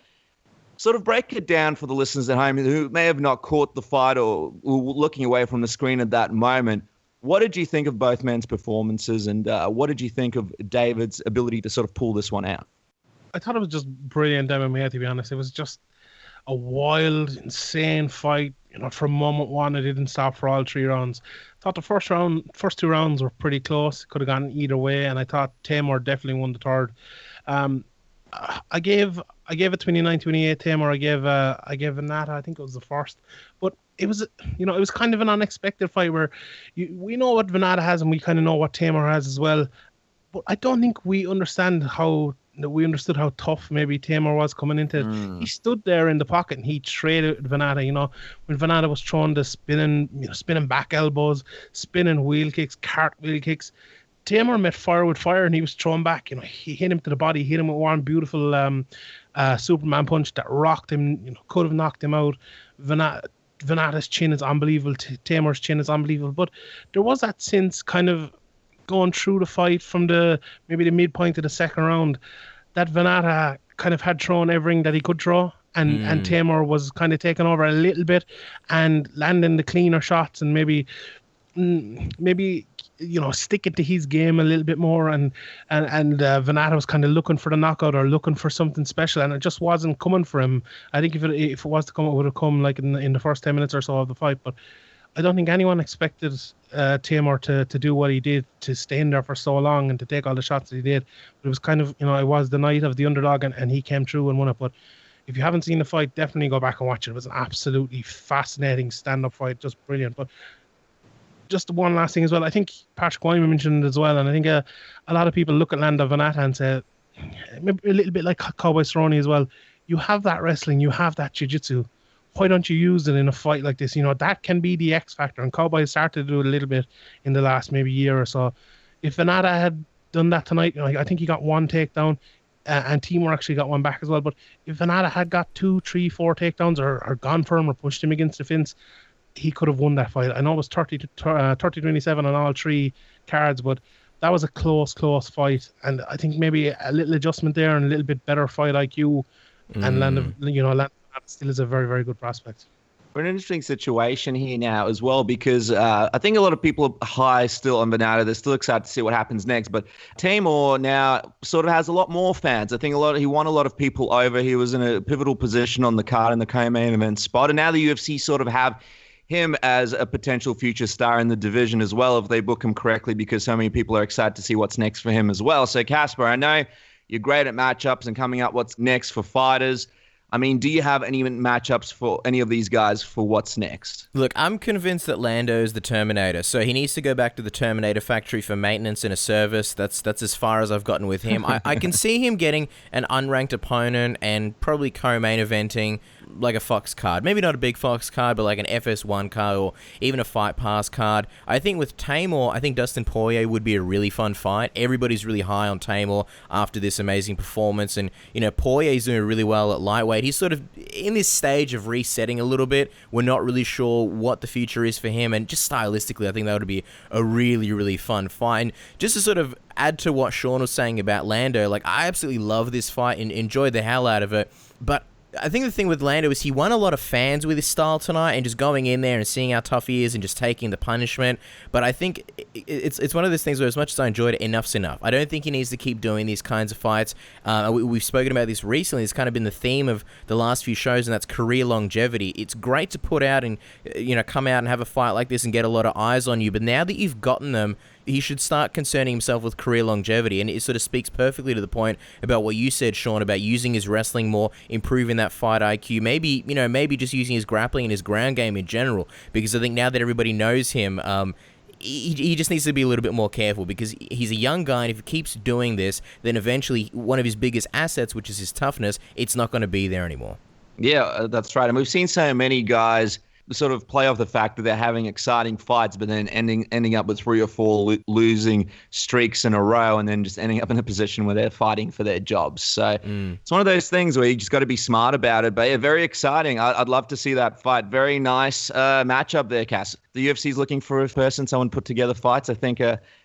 sort of break it down for the listeners at home who may have not caught the fight or were looking away from the screen at that moment. What did you think of both men's performances, and what did you think of David's ability to sort of pull this one out? I thought it was just brilliant MMA, to be honest. It was just a wild, insane fight. From moment one, it didn't stop for all 3 rounds. I thought the first 2 rounds were pretty close. Could have gone either way, and I thought Teymur definitely won the third. I gave it 29-28 Teymur. I gave Vannata, I think it was the first. But it was, it was kind of an unexpected fight where we know what Vannata has and we kind of know what Teymur has as well. But I don't think we understood how tough maybe Teymur was coming into it. He stood there in the pocket and he traded Vannata, when Vannata was throwing the spinning back elbows, spinning wheel kicks, cartwheel kicks. Teymur met fire with fire and he was thrown back. He hit him to the body, hit him with one beautiful Superman punch that rocked him, could have knocked him out. Vannata's chin is unbelievable. Teymur's chin is unbelievable. But there was that sense kind of going through the fight from maybe the midpoint of the second round that Vannata kind of had thrown everything that he could throw. And Teymur was kind of taking over a little bit and landing the cleaner shots and maybe sticking to his game a little bit more, and Vannata was kind of looking for the knockout or looking for something special, and it just wasn't coming for him. I think if it was to come, it would have come like in the first 10 minutes or so of the fight. But I don't think anyone expected Teymur to do what he did, to stay in there for so long and to take all the shots that he did. But it was kind of, it was the night of the underdog, and he came through and won it. But if you haven't seen the fight, definitely go back and watch it. It was an absolutely fascinating stand-up fight, just brilliant. But just one last thing as well. I think Patrick Wyman mentioned it as well, and I think a lot of people look at Lando Vannata and say, maybe a little bit like Cowboy Cerrone as well, you have that wrestling, you have that jiu-jitsu. Why don't you use it in a fight like this? That can be the X factor, and Cowboy started to do it a little bit in the last maybe year or so. If Vannata had done that tonight, I think he got 1 takedown, and Teymur actually got 1 back as well. But if Vannata had got 2, 3, 4 takedowns or gone for him or pushed him against the fence, he could have won that fight. I know it was 30-27 on all 3 cards, but that was a close fight. And I think maybe a little adjustment there and a little bit better fight IQ, and Lando still is a very, very good prospect. We're in an interesting situation here now as well, because I think a lot of people are high still on Vannata. They're still excited to see what happens next. But Teymur now sort of has a lot more fans. I think he won a lot of people over. He was in a pivotal position on the card in the co-main event spot. And now the UFC sort of have him as a potential future star in the division as well, if they book him correctly, because so many people are excited to see what's next for him as well. So, Casper, I know you're great at matchups and coming up what's next for fighters. I mean, do you have any matchups for any of these guys for what's next? Look, I'm convinced that Lando is the Terminator, so he needs to go back to the Terminator factory for maintenance and a service. That's as far as I've gotten with him. I can see him getting an unranked opponent and probably co-main eventing like a Fox card. Maybe not a big Fox card, but like an FS1 card or even a Fight Pass card. I think with Teymur, I think Dustin Poirier would be a really fun fight. Everybody's really high on Teymur after this amazing performance, and Poirier's doing really well at lightweight. He's sort of in this stage of resetting a little bit. We're not really sure what the future is for him, and just stylistically, I think that would be a really, really fun fight. And just to sort of add to what Sean was saying about Lando, like, I absolutely love this fight and enjoyed the hell out of it, but I think the thing with Lando is he won a lot of fans with his style tonight and just going in there and seeing how tough he is and just taking the punishment. But I think it's one of those things where as much as I enjoyed it, enough's enough. I don't think he needs to keep doing these kinds of fights. We've spoken about this recently. It's kind of been the theme of the last few shows, and that's career longevity. It's great to put out and come out and have a fight like this and get a lot of eyes on you. But now that you've gotten them, he should start concerning himself with career longevity, and it sort of speaks perfectly to the point about what you said, Sean, about using his wrestling more, improving that fight IQ, maybe just using his grappling and his ground game in general, because I think now that everybody knows him, he just needs to be a little bit more careful, because he's a young guy, and if he keeps doing this, then eventually one of his biggest assets, which is his toughness, it's not going to be there anymore. Yeah, that's right. And we've seen so many guys sort of play off the fact that they're having exciting fights, but then ending up with 3 or 4 losing streaks in a row, and then just ending up in a position where they're fighting for their jobs. So it's one of those things where you just got to be smart about it. But yeah, very exciting. I'd love to see that fight. Very nice matchup there, Cass. The UFC's looking for a person, someone put together fights. I think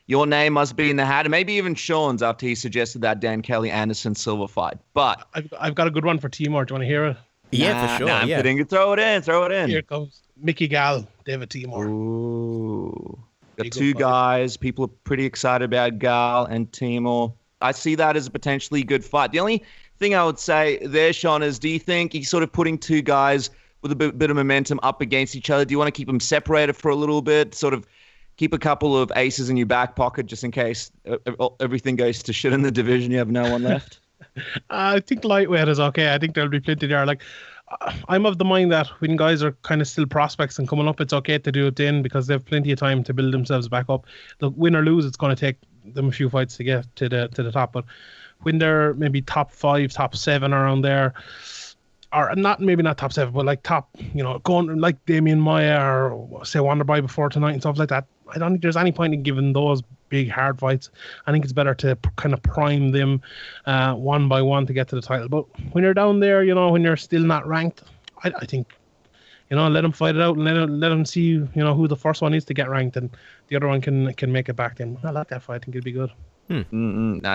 your name must be in the hat, and maybe even Sean's after he suggested that Dan Kelly Anderson Silva fight. But I've got a good one for Teymur. Do you want to hear it? Yeah, for sure. I'm kidding. Throw it in. Here it goes. Mickey Gall, David Teymur. Ooh. Got 2 guys. People are pretty excited about Gall and Teymur. I see that as a potentially good fight. The only thing I would say there, Sean, is do you think he's sort of putting 2 guys with a bit of momentum up against each other? Do you want to keep them separated for a little bit, sort of keep a couple of aces in your back pocket just in case everything goes to shit in the division, you have no one left? I think lightweight is okay. I think there'll be plenty there. Like, I'm of the mind that when guys are kind of still prospects and coming up, it's okay to do it then, because they have plenty of time to build themselves back up. Look, win or lose, it's going to take them a few fights to get to the top. But when they're maybe top 5, top 7 around there, or maybe not top 7, but like top, going like Damian Maia or say Wonderboy before tonight and stuff like that, I don't think there's any point in giving those big hard fights. I think it's better to kind of prime them one by one to get to the title. But when you're down there, when you're still not ranked, I think, let them fight it out and let them see, who the first one is to get ranked, and the other one can make it back. Then I like that fight. I think it'll be good.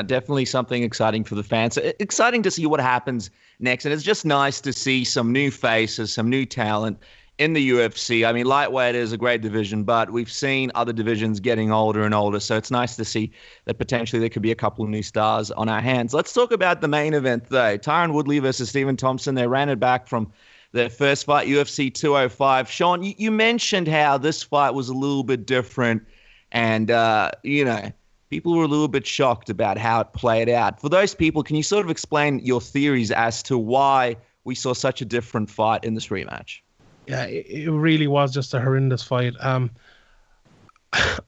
Definitely something exciting for the fans. Exciting to see what happens next, and it's just nice to see some new faces, some new talent in the UFC. I mean, lightweight is a great division, but we've seen other divisions getting older and older, so it's nice to see that potentially there could be a couple of new stars on our hands. Let's talk about the main event, though. Tyron Woodley versus Stephen Thompson. They ran it back from their first fight, UFC 205. Sean, you mentioned how this fight was a little bit different, and, people were a little bit shocked about how it played out. For those people, can you sort of explain your theories as to why we saw such a different fight in this rematch? Yeah, it really was just a horrendous fight.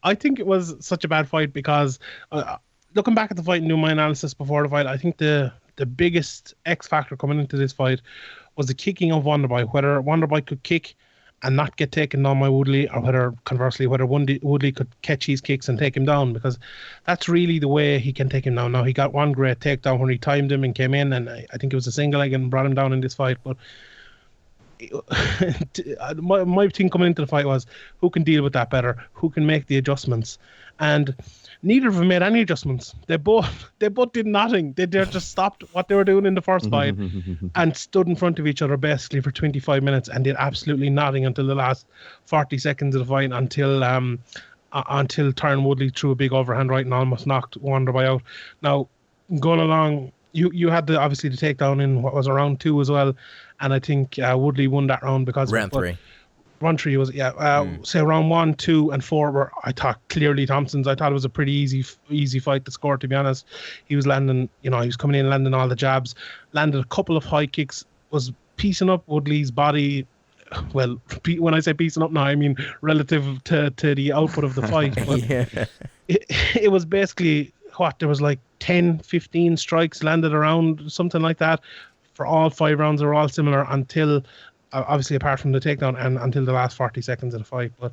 I think it was such a bad fight because looking back at the fight and doing my analysis before the fight, I think the biggest X factor coming into this fight was the kicking of Wonderboy. Whether Wonderboy could kick and not get taken down by Woodley, or whether Woodley could catch his kicks and take him down, because that's really the way he can take him down. Now, he got one great takedown when he timed him and came in, and I think it was a single leg and brought him down in this fight. But my thing coming into the fight was, who can deal with that better? Who can make the adjustments? And neither of them made any adjustments. They both did nothing. They just stopped what they were doing in the first fight and stood in front of each other basically for 25 minutes and did absolutely nothing until the last 40 seconds of the fight, until Tyron Woodley threw a big overhand right and almost knocked Wonderboy out. Now, going along, you had obviously the takedown in what was round 2 as well, and I think Woodley won that round because round 3. Round 3 was, say round 1, 2, and 4 were, I thought, clearly Thompson's. I thought it was a pretty easy fight to score, to be honest. He was landing, he was coming in landing all the jabs, landed a couple of high kicks, was piecing up Woodley's body. Well, when I say piecing up now, I mean relative to the output of the fight. But Yeah. it was basically there was like 10, 15 strikes landed around, something like that, for all 5 rounds. They were all similar until, obviously apart from the takedown, and until the last 40 seconds of the fight. But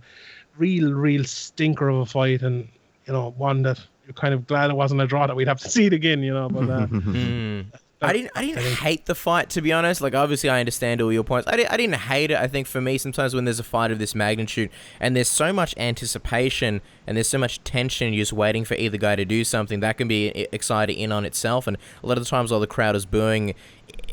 real stinker of a fight, and one that you're kind of glad it wasn't a draw, that we'd have to see it again, But I didn't hate the fight, to be honest. Like, obviously, I understand all your points. I didn't hate it. I think for me, sometimes when there's a fight of this magnitude and there's so much anticipation and there's so much tension, you're just waiting for either guy to do something, that can be exciting in on itself. And a lot of the times while the crowd is booing,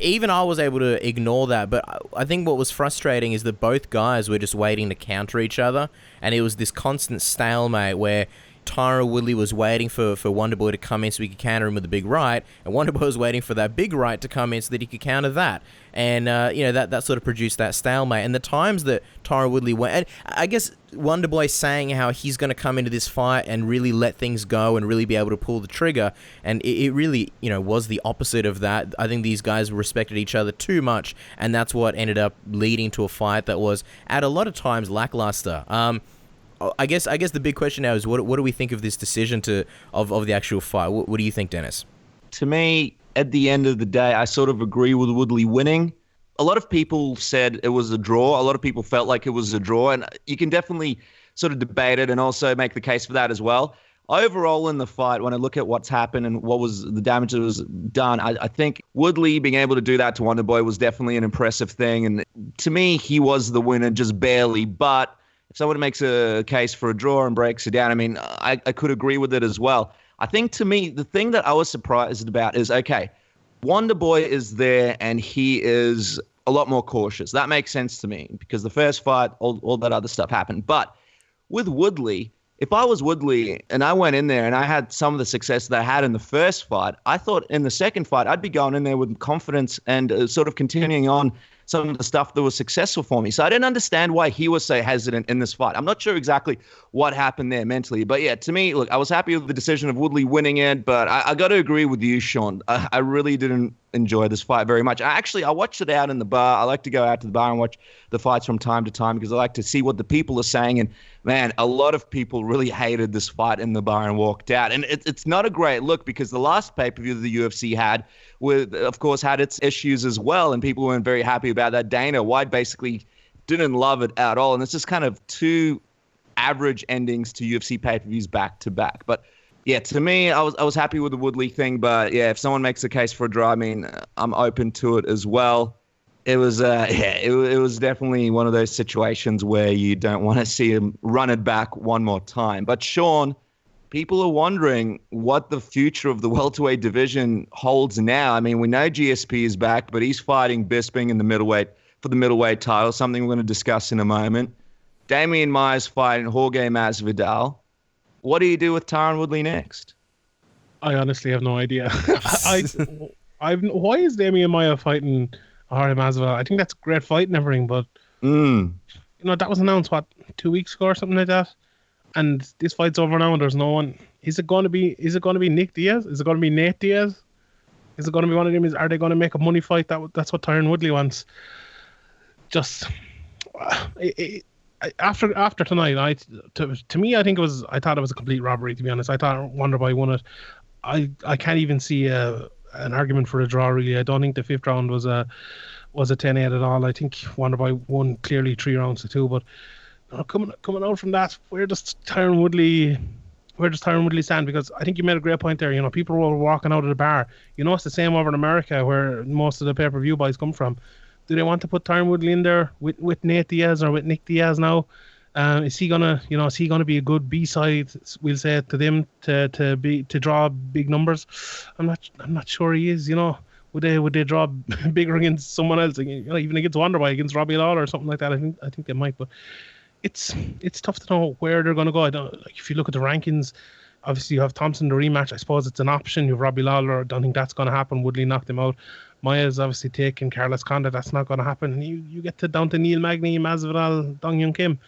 even I was able to ignore that. But I think what was frustrating is that both guys were just waiting to counter each other. And it was this constant stalemate where Tyron Woodley was waiting for Wonderboy to come in so he could counter him with a big right, and Wonderboy was waiting for that big right to come in so that he could counter that. And, that sort of produced that stalemate. And the times that Tyron Woodley went, and I guess Wonderboy saying how he's going to come into this fight and really let things go and really be able to pull the trigger, and it really, was the opposite of that. I think these guys respected each other too much, and that's what ended up leading to a fight that was, at a lot of times, lackluster. I guess the big question now is what do we think of this decision of the actual fight? What do you think, Dennis? To me, at the end of the day, I sort of agree with Woodley winning. A lot of people said it was a draw. A lot of people felt like it was a draw, and you can definitely sort of debate it and also make the case for that as well. Overall in the fight, when I look at what's happened and what was the damage that was done, I think Woodley being able to do that to Wonderboy was definitely an impressive thing. And to me, he was the winner, just barely. But if someone makes a case for a draw and breaks it down, I mean, I could agree with it as well. I think, to me, the thing that I was surprised about is, okay, Wonderboy is there and he is a lot more cautious. That makes sense to me because the first fight, all that other stuff happened. But with Woodley, if I was Woodley and I went in there and I had some of the success that I had in the first fight, I thought in the second fight I'd be going in there with confidence and sort of continuing on some of the stuff that was successful for me. So I didn't understand why he was so hesitant in this fight. I'm not sure exactly what happened there mentally. But yeah, to me, look, I was happy with the decision of Woodley winning it, but I got to agree with you, Sean. I really didn't enjoy this fight very much. I watched it out in the bar. I like to go out to the bar and watch the fights from time to time because I like to see what the people are saying. And man, a lot of people really hated this fight in the bar and walked out. And it's not a great look because the last pay-per-view the UFC had, of course, had its issues as well. And people weren't very happy about that. Dana White basically didn't love it at all. And it's just kind of two average endings to UFC pay-per-views back to back. But yeah, to me, I was happy with the Woodley thing. But yeah, if someone makes a case for a draw, I mean, I'm open to it as well. It was it was definitely one of those situations where you don't want to see him run it back one more time. But Sean, people are wondering what the future of the welterweight division holds now. I mean, we know GSP is back, but he's fighting Bisping in the middleweight for the middleweight title, something we're going to discuss in a moment. Damian Maia's fighting Jorge Masvidal. What do you do with Tyron Woodley next? I honestly have no idea. Why is Damian Maia fighting Jorge Masvidal? I think that's a great fight and everything, but that was announced 2 weeks ago or something like that. And this fight's over now and there's no one. Is it going to be Nick Diaz? Is it going to be Nate Diaz? Is it going to be one of them? Are they going to make a money fight? That's what Tyron Woodley wants. Just after tonight, to me, I thought it was a complete robbery. To be honest, I thought Wonderboy won it. I can't even see an argument for a draw. Really, I don't think the fifth round was a 10-8 at all. I think Wonderboy won clearly 3 rounds to 2. But coming out from that, where does Tyron Woodley stand? Because I think you made a great point there. People were walking out of the bar. It's the same over in America where most of the pay-per-view boys come from. Do they want to put Tyron Woodley in there with Nate Diaz or with Nick Diaz now? Is he gonna be a good B-side? We'll say to them to draw big numbers. I'm not sure he is. Would they draw bigger against someone else? Even against Wonderboy, against Robbie Lawler or something like that. I think they might, but it's tough to know where they're gonna go. If you look at the rankings, obviously you have Thompson the rematch. I suppose it's an option. You have Robbie Lawler. I don't think that's gonna happen. Woodley knocked him out. Maia's obviously taken Carlos Condit. That's not going to happen. You get down to Neil Magny, Masvidal, Dong Hyun Kim.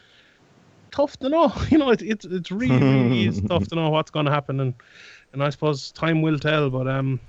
Tough to know. It's really is tough to know what's going to happen. And I suppose time will tell. But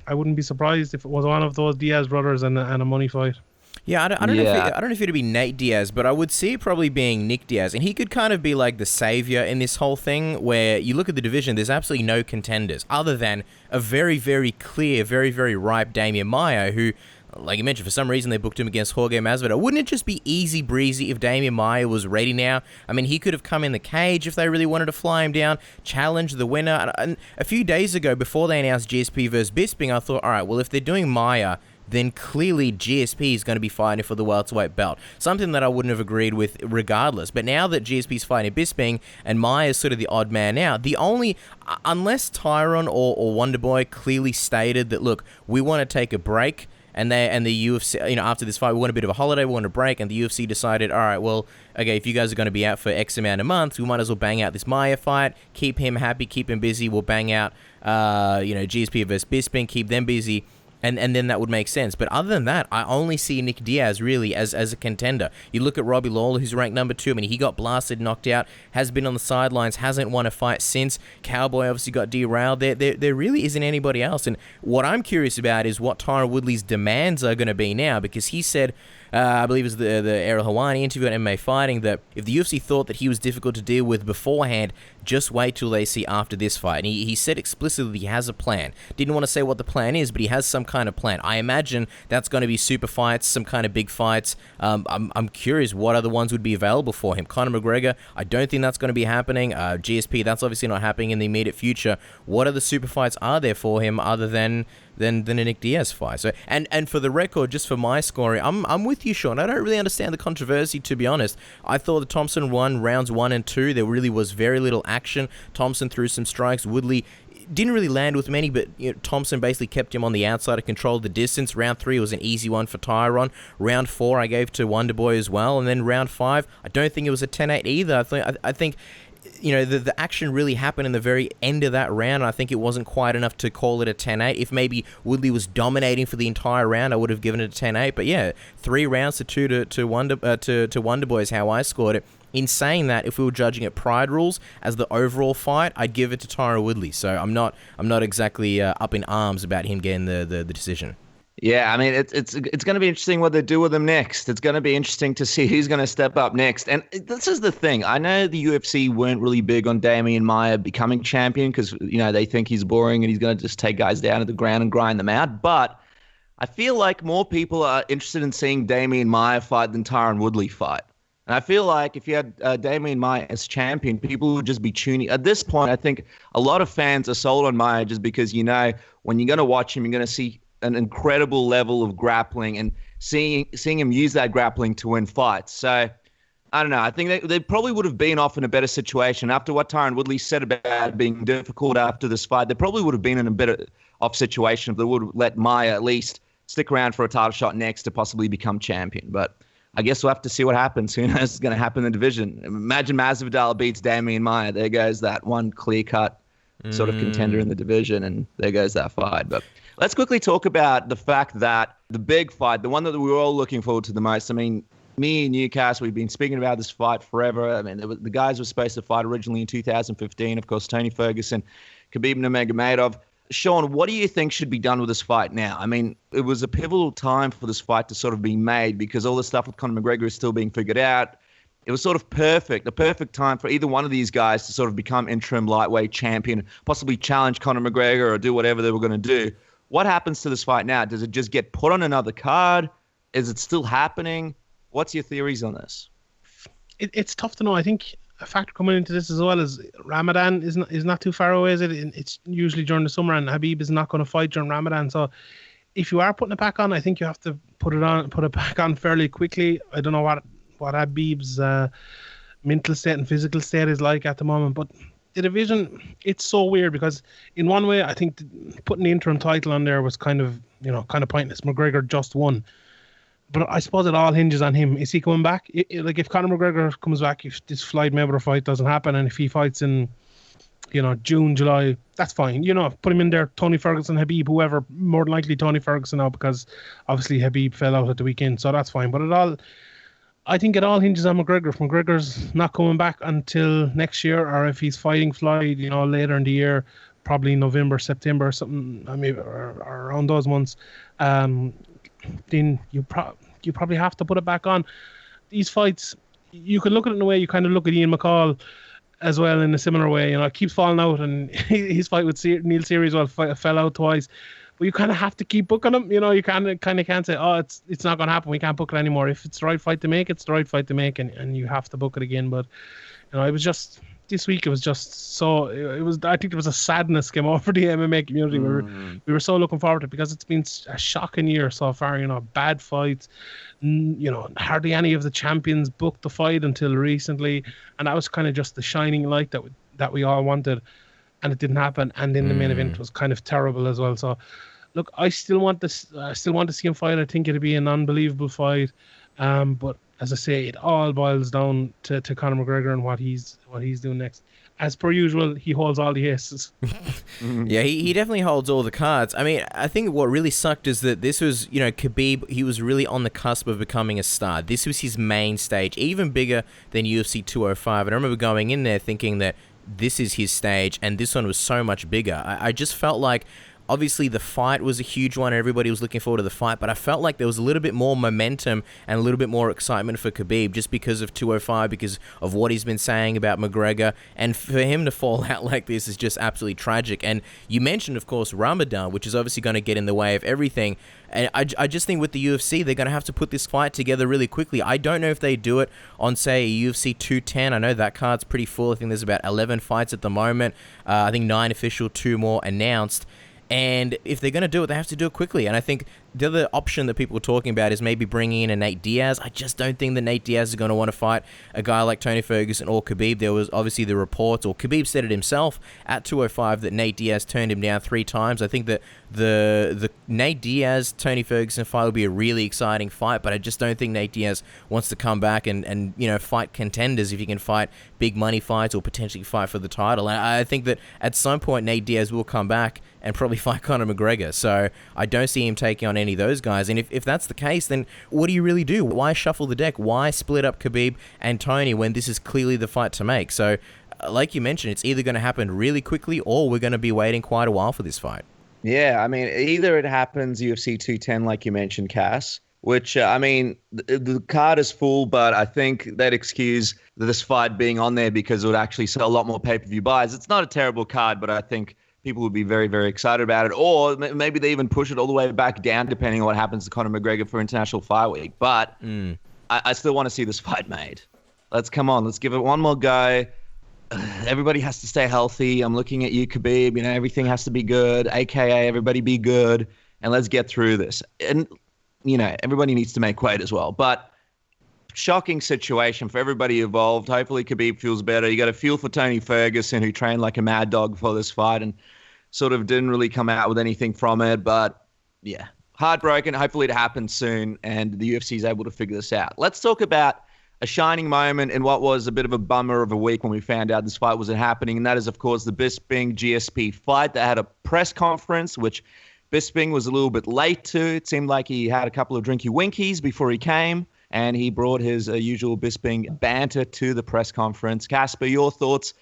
I wouldn't be surprised if it was one of those Diaz brothers and a money fight. Yeah, I don't know if it'd be Nate Diaz, but I would see it probably being Nick Diaz, and he could kind of be like the savior in this whole thing. Where you look at the division, there's absolutely no contenders other than a very, very clear, very, very ripe Damian Maia, who, like you mentioned, for some reason they booked him against Jorge Masvidal. Wouldn't it just be easy breezy if Damian Maia was ready now? I mean, he could have come in the cage if they really wanted to fly him down, challenge the winner. And a few days ago, before they announced GSP versus Bisping, I thought, all right, well, if they're doing Maia, then clearly GSP is going to be fighting for the welterweight belt. Something that I wouldn't have agreed with regardless. But now that GSP is fighting Bisping and Maia is sort of the odd man out, the only, unless Tyron or Wonderboy clearly stated that, look, we want to take a break, and the UFC, after this fight, we want a bit of a holiday, we want a break, and the UFC decided, all right, well, okay, if you guys are going to be out for X amount of months, we might as well bang out this Maia fight, keep him happy, keep him busy, we'll bang out, GSP versus Bisping, keep them busy. And then that would make sense. But other than that, I only see Nick Diaz really as a contender. You look at Robbie Lawler, who's ranked number 2. I mean, he got blasted, knocked out, has been on the sidelines, hasn't won a fight since. Cowboy obviously got derailed. There really isn't anybody else. And what I'm curious about is what Tyron Woodley's demands are going to be now, because he said, I believe it was the Errol Hawani interview on MMA Fighting, that if the UFC thought that he was difficult to deal with beforehand, just wait till they see after this fight. And he said explicitly he has a plan. Didn't want to say what the plan is, but he has some kind of plan. I imagine that's going to be super fights, some kind of big fights. I'm curious what other ones would be available for him. Conor McGregor, I don't think that's going to be happening. GSP, that's obviously not happening in the immediate future. What other super fights are there for him other than a Nick Diaz fight? So, and for the record, just for my scoring, I'm with you, Sean. I don't really understand the controversy, to be honest. I thought that Thompson won rounds 1 and 2. There really was very little action. Thompson threw some strikes. Woodley didn't really land with many, but Thompson basically kept him on the outside and controlled the distance. Round 3 was an easy one for Tyron. Round 4 I gave to Wonderboy as well, and then round 5 I don't think it was a 10-8 either. I think the action really happened in the very end of that round. I think it wasn't quite enough to call it a 10-8. If maybe Woodley was dominating for the entire round, I would have given it a 10-8. But yeah, 3 rounds to 2 to Wonderboy is how I scored it. In saying that, if we were judging it pride rules as the overall fight, I'd give it to Tyron Woodley. So I'm not exactly up in arms about him getting the decision. Yeah, I mean, it's going to be interesting what they do with him next. It's going to be interesting to see who's going to step up next. And this is the thing. I know the UFC weren't really big on Damian Maia becoming champion because, they think he's boring and he's going to just take guys down to the ground and grind them out. But I feel like more people are interested in seeing Damian Maia fight than Tyron Woodley fight. And I feel like if you had Damian Maia as champion, people would just be tuning. At this point, I think a lot of fans are sold on Maia just because, when you're going to watch him, you're going to see an incredible level of grappling and seeing him use that grappling to win fights. So, I don't know. I think they probably would have been off in a better situation. After what Tyron Woodley said about being difficult after this fight, they probably would have been in a better off situation if they would have let Maia at least stick around for a title shot next to possibly become champion. But I guess we'll have to see what happens. Who knows what's going to happen in the division? Imagine Masvidal beats Damian Maia. There goes that one clear-cut sort of contender in the division, and there goes that fight. But let's quickly talk about the fact that the big fight, the one that we were all looking forward to the most. I mean, me and Newcastle, we've been speaking about this fight forever. I mean, the guys were supposed to fight originally in 2015. Of course, Tony Ferguson, Khabib Nurmagomedov. Sean, what do you think should be done with this fight now? I mean, it was a pivotal time for this fight to sort of be made because all the stuff with Conor McGregor is still being figured out. It was sort of the perfect time for either one of these guys to sort of become interim lightweight champion, possibly challenge Conor McGregor or do whatever they were going to do. What happens to this fight now? Does it just get put on another card? Is it still happening? What's your theories on this? It's tough to know. I think a factor coming into this as well is Ramadan is not too far away, is it? It's usually during the summer, and Khabib is not going to fight during Ramadan. So if you are putting it back on, I think you have to put it back on fairly quickly. I don't know what Khabib's mental state and physical state is like at the moment, but the division, it's so weird because in one way I think putting the interim title on there was kind of pointless. McGregor just won, but I suppose it all hinges on him. Is he coming back? Like if Conor McGregor comes back, if this Floyd Mayweather fight doesn't happen, and if he fights in June, July, that's fine. Put him in there. Tony Ferguson, Khabib, whoever. More than likely Tony Ferguson now because obviously Khabib fell out at the weekend, so that's fine. But I think it all hinges on McGregor. If McGregor's not coming back until next year, or if he's fighting Floyd, later in the year, probably November, September, or something, or around those months, then you probably have to put it back on. These fights, you can look at it in a way. You kind of look at Ian McCall as well in a similar way. It keeps falling out, and his fight with Neil Series fell out twice. But you kind of have to keep booking them. You kind of can't say, oh, it's not going to happen. We can't book it anymore. If it's the right fight to make, it's the right fight to make, and you have to book it again. But it was just this week. It was just so. It was. I think there was a sadness came over the MMA community. We were so looking forward to it because it's been a shocking year so far. Bad fights. Hardly any of the champions booked the fight until recently, and that was kind of just the shining light that we all wanted, and it didn't happen. And then the main event was kind of terrible as well. So, look, I still want this. I still want to see him fight. I think it'll be an unbelievable fight. But as I say, it all boils down to Conor McGregor and what he's doing next. As per usual, he holds all the aces. Yeah, he definitely holds all the cards. I mean, I think what really sucked is that this was, Khabib, he was really on the cusp of becoming a star. This was his main stage, even bigger than UFC 205. And I remember going in there thinking that this is his stage, and this one was so much bigger. I just felt like, obviously, the fight was a huge one. Everybody was looking forward to the fight, but I felt like there was a little bit more momentum and a little bit more excitement for Khabib just because of 205, because of what he's been saying about McGregor. And for him to fall out like this is just absolutely tragic. And you mentioned, of course, Ramadan, which is obviously going to get in the way of everything. And I just think with the UFC, they're going to have to put this fight together really quickly. I don't know if they do it on, say, UFC 210. I know that card's pretty full. I think there's about 11 fights at the moment. I think 9 official, 2 more announced. And if they're going to do it, they have to do it quickly. And I think the other option that people are talking about is maybe bringing in a Nate Diaz. I just don't think that Nate Diaz is going to want to fight a guy like Tony Ferguson or Khabib. There was obviously the reports, or Khabib said it himself at 205, that Nate Diaz turned him down 3 times. I think that the Nate Diaz-Tony Ferguson fight will be a really exciting fight, but I just don't think Nate Diaz wants to come back and fight contenders if he can fight big money fights or potentially fight for the title. And I think that at some point Nate Diaz will come back and probably fight Conor McGregor. So I don't see him taking on any of those guys. And if that's the case, then what do you really do? Why shuffle the deck? Why split up Khabib and Tony when this is clearly the fight to make? So like you mentioned, it's either going to happen really quickly or we're going to be waiting quite a while for this fight. Yeah, I mean, either it happens UFC 210, like you mentioned, Cass, which, the card is full, but I think they'd excuse this fight being on there because it would actually sell a lot more pay-per-view buys. It's not a terrible card, but I think people would be very, very excited about it. Or maybe they even push it all the way back down, depending on what happens to Conor McGregor for International Fight Week. But I still want to see this fight made. Let's give it one more go. Everybody has to stay healthy. I'm looking at you, Khabib. Everything has to be good, a.k.a. everybody be good, and let's get through this. And, everybody needs to make weight as well. But shocking situation for everybody involved. Hopefully Khabib feels better. You got to feel for Tony Ferguson, who trained like a mad dog for this fight and sort of didn't really come out with anything from it. But, yeah, heartbroken. Hopefully it happens soon, and the UFC is able to figure this out. Let's talk about a shining moment in what was a bit of a bummer of a week when we found out this fight wasn't happening, and that is, of course, the Bisping GSP fight. They had a press conference, which Bisping was a little bit late to. It seemed like he had a couple of drinky winkies before he came, and he brought his usual Bisping banter to the press conference. Casper, your thoughts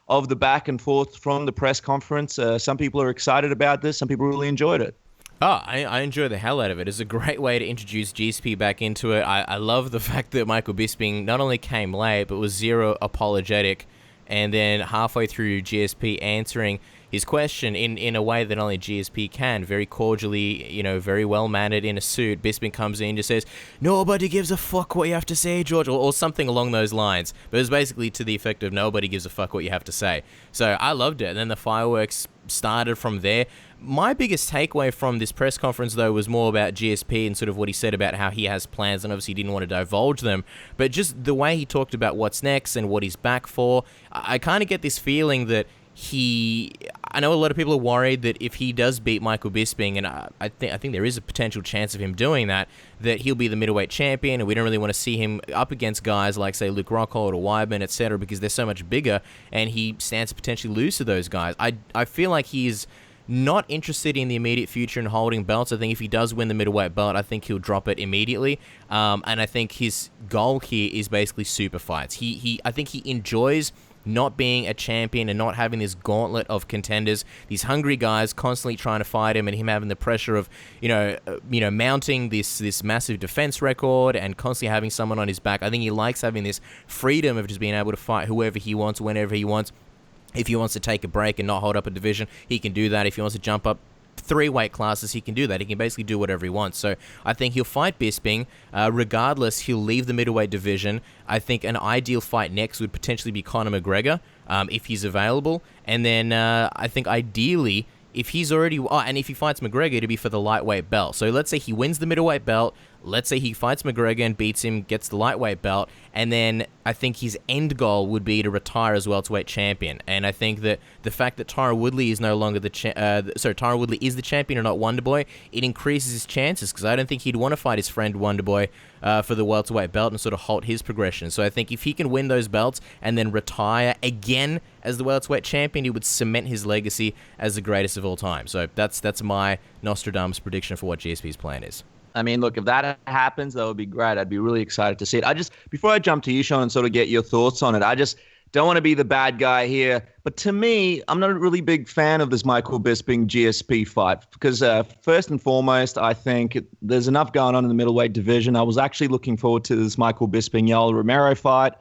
of the back and forth from the press conference? Some people are excited about this. Some people really enjoyed it. Oh, I enjoy the hell out of it. It's a great way to introduce GSP back into it. I love the fact that Michael Bisping not only came late, but was zero apologetic. And then halfway through GSP answering his question in a way that only GSP can, very cordially, very well-mannered in a suit, Bisping comes in and just says, "Nobody gives a fuck what you have to say, George," or something along those lines. But it was basically to the effect of, "Nobody gives a fuck what you have to say." So I loved it. And then the fireworks started from there. My biggest takeaway from this press conference, though, was more about GSP and sort of what he said about how he has plans, and obviously he didn't want to divulge them, but just the way he talked about what's next and what he's back for. I kind of get this feeling that I know a lot of people are worried that if he does beat Michael Bisping, and I think there is a potential chance of him doing that he'll be the middleweight champion, and we don't really want to see him up against guys like, say, Luke Rockhold or Weidman, etc., because they're so much bigger, and he stands to potentially lose to those guys. I feel like he's not interested in the immediate future in holding belts. I think if he does win the middleweight belt, I think he'll drop it immediately. And I think his goal here is basically super fights. I think he enjoys not being a champion and not having this gauntlet of contenders, these hungry guys constantly trying to fight him, and him having the pressure of, mounting this massive defense record and constantly having someone on his back. I think he likes having this freedom of just being able to fight whoever he wants, whenever he wants. If he wants to take a break and not hold up a division, he can do that. If he wants to jump up 3 weight classes, he can do that. He can basically do whatever he wants. So I think he'll fight Bisping. Regardless, he'll leave the middleweight division. I think an ideal fight next would potentially be Conor McGregor, if he's available. And then I think ideally, if he's already... and if he fights McGregor, it'll be for the lightweight belt. So let's say he wins the middleweight belt. Let's say he fights McGregor and beats him, gets the lightweight belt, and then I think his end goal would be to retire as welterweight champion. And I think that the fact that Tyron Woodley is no longer Tyron Woodley is the champion and not Wonderboy, it increases his chances, because I don't think he'd want to fight his friend Wonderboy for the welterweight belt and sort of halt his progression. So I think if he can win those belts and then retire again as the welterweight champion, he would cement his legacy as the greatest of all time. So that's my Nostradamus prediction for what GSP's plan is. I mean, look, if that happens, that would be great. I'd be really excited to see it. Before I jump to you, Sean, and sort of get your thoughts on it, I just don't want to be the bad guy here. But to me, I'm not a really big fan of this Michael Bisping GSP fight because first and foremost, I think there's enough going on in the middleweight division. I was actually looking forward to this Michael Bisping-Yoel Romero fight,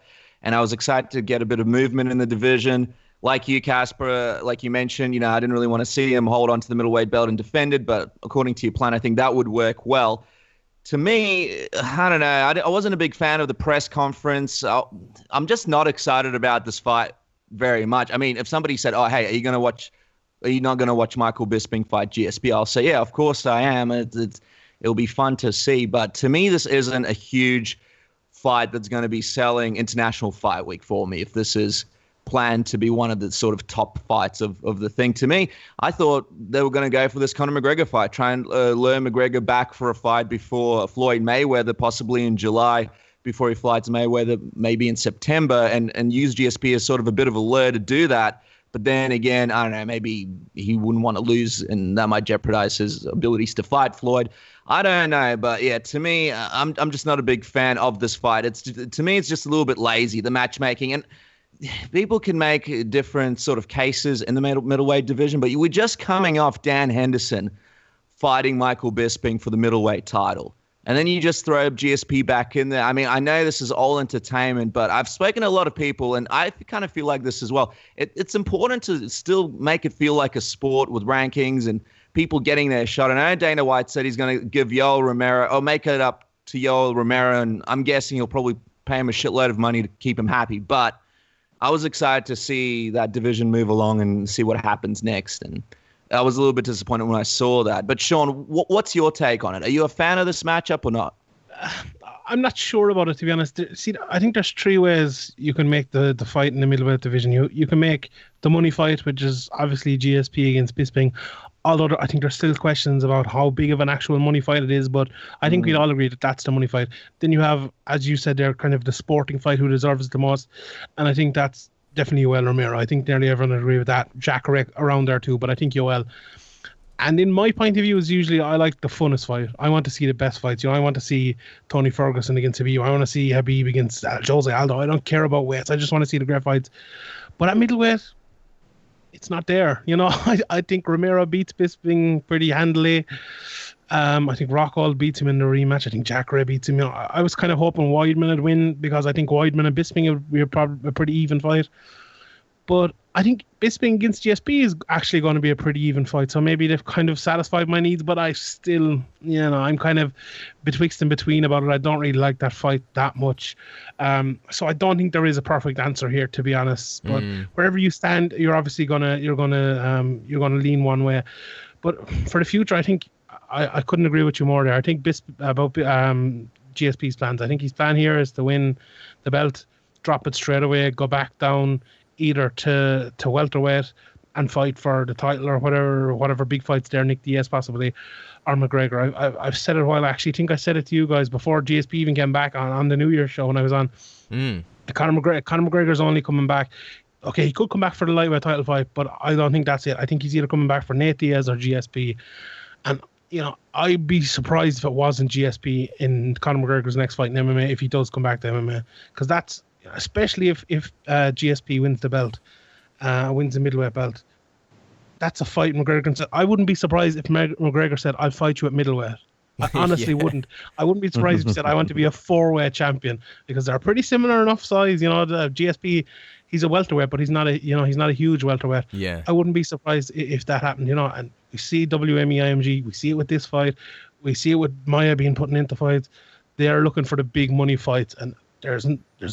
and I was excited to get a bit of movement in the division. Like you, Casper, like you mentioned, I didn't really want to see him hold on to the middleweight belt and defend it, but according to your plan, I think that would work well. To me, I don't know. I wasn't a big fan of the press conference. I'm just not excited about this fight very much. I mean, if somebody said, "Oh, hey, are you not going to watch Michael Bisping fight GSP?" I'll say, "Yeah, of course I am. It'll be fun to see." But to me, this isn't a huge fight that's going to be selling International Fight Week for me. If this is planned to be one of the sort of top fights of the thing. To me, I thought they were going to go for this Conor McGregor fight, try and lure McGregor back for a fight before Floyd Mayweather, possibly in July, before he fights Mayweather, maybe in September, and use GSP as sort of a bit of a lure to do that. But then again, I don't know, maybe he wouldn't want to lose, and that might jeopardize his abilities to fight Floyd. I don't know, but yeah, to me, I'm just not a big fan of this fight. To me, it's just a little bit lazy, the matchmaking. And people can make different sort of cases in the middleweight division, but we're just coming off Dan Henderson fighting Michael Bisping for the middleweight title. And then you just throw GSP back in there. I mean, I know this is all entertainment, but I've spoken to a lot of people, and I kind of feel like this as well. It's important to still make it feel like a sport with rankings and people getting their shot. And I know Dana White said he's going to give Yoel Romero, or make it up to Yoel Romero, and I'm guessing he'll probably pay him a shitload of money to keep him happy. But I was excited to see that division move along and see what happens next. And I was a little bit disappointed when I saw that. But Sean, what's your take on it? Are you a fan of this matchup or not? I'm not sure about it, to be honest. See, I think there's 3 ways you can make the fight in the middleweight division. You can make the money fight, which is obviously GSP against Bisping. Although I think there's still questions about how big of an actual money fight it is, but I think we'd all agree that that's the money fight. Then you have, as you said there, kind of the sporting fight, who deserves it the most, and I think that's definitely Yoel Romero. I think nearly everyone would agree with that. Jack around there too, but I think Yoel. And in my point of view, is usually I like the funnest fight. I want to see the best fights. I want to see Tony Ferguson against Khabib. I want to see Khabib against Jose Aldo. I don't care about weights. I just want to see the great fights. But at middleweight, it's not there. I think Romero beats Bisping pretty handily. I think Rockhold beats him in the rematch. I think Jacare beats him. I was kind of hoping Weidman would win because I think Weidman and Bisping would be a pretty even fight. But I think Bisping against GSP is actually going to be a pretty even fight. So maybe they've kind of satisfied my needs, but I still, I'm kind of betwixt and between about it. I don't really like that fight that much. So I don't think there is a perfect answer here, to be honest. But wherever you stand, you're obviously gonna lean one way. But for the future, I think I couldn't agree with you more there. I think about GSP's plans. I think his plan here is to win the belt, drop it straight away, go back down either to welterweight and fight for the title or whatever big fights there, Nick Diaz possibly, or McGregor. I've said it a while. I actually think I said it to you guys before GSP even came back on the New Year's show when I was on. Conor McGregor's only coming back. Okay, he could come back for the lightweight title fight, but I don't think that's it. I think he's either coming back for Nate Diaz or GSP. And I'd be surprised if it wasn't GSP in Conor McGregor's next fight in MMA if he does come back to MMA, because that's especially if GSP wins the belt, wins the middleweight belt. That's a fight McGregor can say. I wouldn't be surprised if McGregor said, "I'll fight you at middleweight." I honestly wouldn't. I wouldn't be surprised if he said, "I want to be a 4-weight champion," because they're pretty similar enough size. The GSP, he's a welterweight, but he's not a huge welterweight. Yeah. I wouldn't be surprised if that happened. And we see WME IMG, we see it with this fight, we see it with Maya being put into fights. They are looking for the big money fights, and there's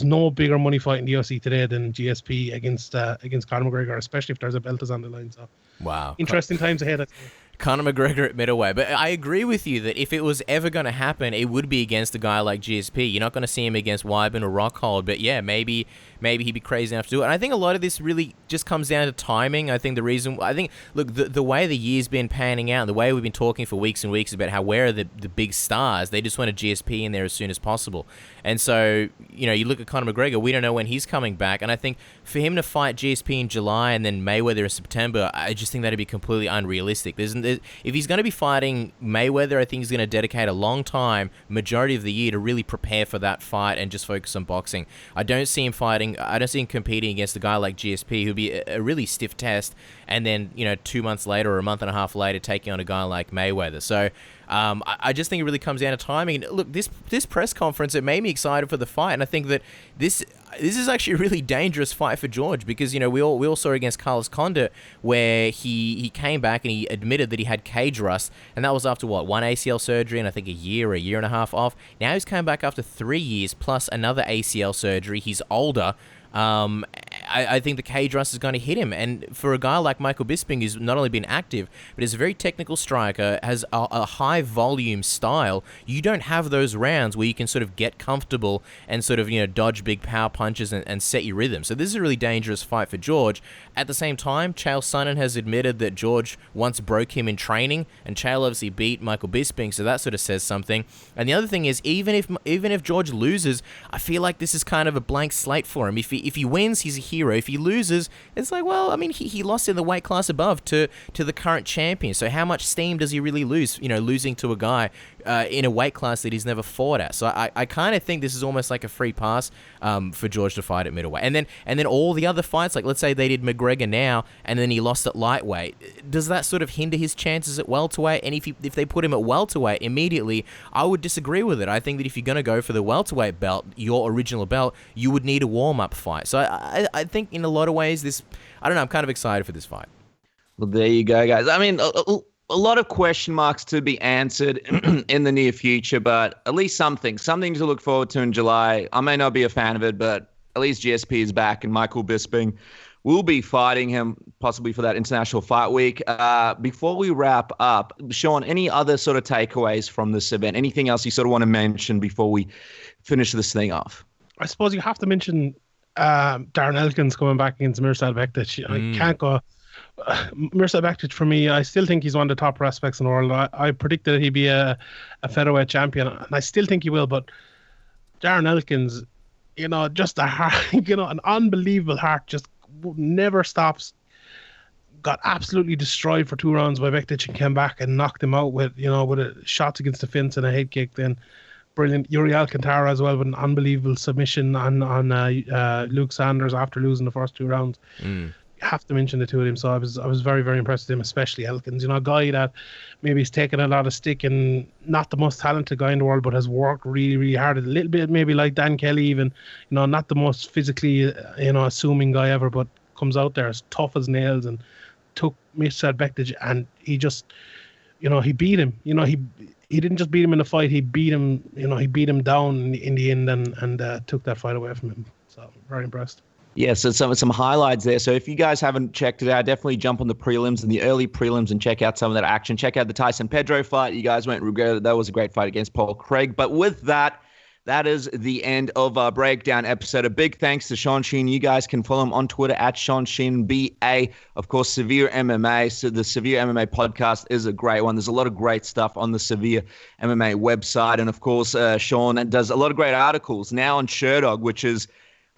no bigger money fight in the UFC today than GSP against Conor McGregor, especially if there's a belt is on the line. So, wow, interesting times ahead. I think. Conor McGregor at middleweight. But I agree with you that if it was ever going to happen, it would be against a guy like GSP. You're not going to see him against Weidman or Rockhold. But yeah, maybe he'd be crazy enough to do it. And I think a lot of this really just comes down to timing. I think look, the way the year's been panning out, the way we've been talking for weeks and weeks about how where are the big stars, they just want a GSP in there as soon as possible. And so, you look at Conor McGregor, we don't know when he's coming back. And I think for him to fight GSP in July and then Mayweather in September, I just think that'd be completely unrealistic. If he's going to be fighting Mayweather, I think he's going to dedicate a long time, majority of the year, to really prepare for that fight and just focus on boxing. I don't see him competing against a guy like GSP, who'd be a really stiff test, and then 2 months later or a month and a half later taking on a guy like Mayweather. So I just think it really comes down to timing. And look, this press conference, it made me excited for the fight, and I think that this is actually a really dangerous fight for George, because we all saw against Carlos Condit where he came back and he admitted that he had cage rust, and that was after one ACL surgery and I think a year and a half off. Now he's come back after 3 years plus another ACL surgery. He's older. I think the cage rust is going to hit him, and for a guy like Michael Bisping, who's not only been active but is a very technical striker, has a high volume style, you don't have those rounds where you can sort of get comfortable and sort of dodge big power punches and set your rhythm. So this is a really dangerous fight for George. At the same time, Chael Sonnen has admitted that George once broke him in training, and Chael obviously beat Michael Bisping, so that sort of says something. And the other thing is, even if George loses, I feel like this is kind of a blank slate for him. If he wins, he's a hero. If he loses, it's like, well, I mean, he lost in the weight class above to the current champion. So how much steam does he really lose, losing to a guy in a weight class that he's never fought at? So I kind of think this is almost like a free pass for George to fight at middleweight. And then all the other fights, like let's say they did McGregor now, and then he lost at lightweight. Does that sort of hinder his chances at welterweight? And if they put him at welterweight immediately, I would disagree with it. I think that if you're going to go for the welterweight belt, your original belt, you would need a warm-up fight. So I think in a lot of ways, I'm kind of excited for this fight. Well, there you go, guys. I mean, a lot of question marks to be answered in the near future, but at least something to look forward to in July. I may not be a fan of it, but at least GSP is back, and Michael Bisping will be fighting him possibly for that International Fight Week. Before we wrap up, Sean, any other sort of takeaways from this event? Anything else you sort of want to mention before we finish this thing off? I suppose you have to mention Darren Elkins coming back against Mirsad Bektic. I can't go. Mirsad Bektic, for me, I still think he's one of the top prospects in the world. I predicted that he'd be a featherweight champion, and I still think he will. But Darren Elkins, just a heart, an unbelievable heart, just never stops. Got absolutely destroyed for 2 rounds by Bektic and came back and knocked him out with a shots against the fence and a head kick. Then brilliant Yuri Alcantara as well with an unbelievable submission on Luke Sanders after losing the first 2 rounds. You have to mention the two of them. So I was very, very impressed with him, especially Elkins. A guy that maybe he's taken a lot of stick and not the most talented guy in the world, but has worked really, really hard. A little bit maybe like Dan Kelly even, not the most physically, assuming guy ever, but comes out there as tough as nails and took Mirsad Bektic, and he just, he beat him. He didn't just beat him in the fight, he beat him, he beat him down in the end and took that fight away from him. So very impressed. Yeah, so some highlights there. So if you guys haven't checked it out, definitely jump on the prelims and the early prelims and check out some of that action. Check out the Tyson Pedro fight. You guys won't regret it. That was a great fight against Paul Craig. But with that is the end of our breakdown episode. A big thanks to Sean Sheehan. You guys can follow him on Twitter at Sean Sheehan BA. Of course, Severe MMA. So the Severe MMA podcast is a great one. There's a lot of great stuff on the Severe MMA website. And of course, Sean does a lot of great articles now on Sherdog, which is,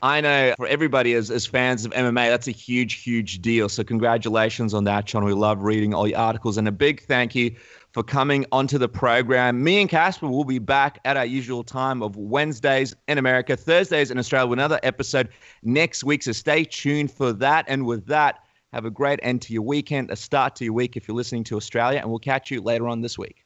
I know for everybody as fans of MMA, that's a huge, huge deal. So congratulations on that, Sean. We love reading all your articles. And a big thank you for coming onto the program. Me and Casper will be back at our usual time of Wednesdays in America, Thursdays in Australia with another episode next week. So stay tuned for that. And with that, have a great end to your weekend, a start to your week if you're listening to Australia, and we'll catch you later on this week.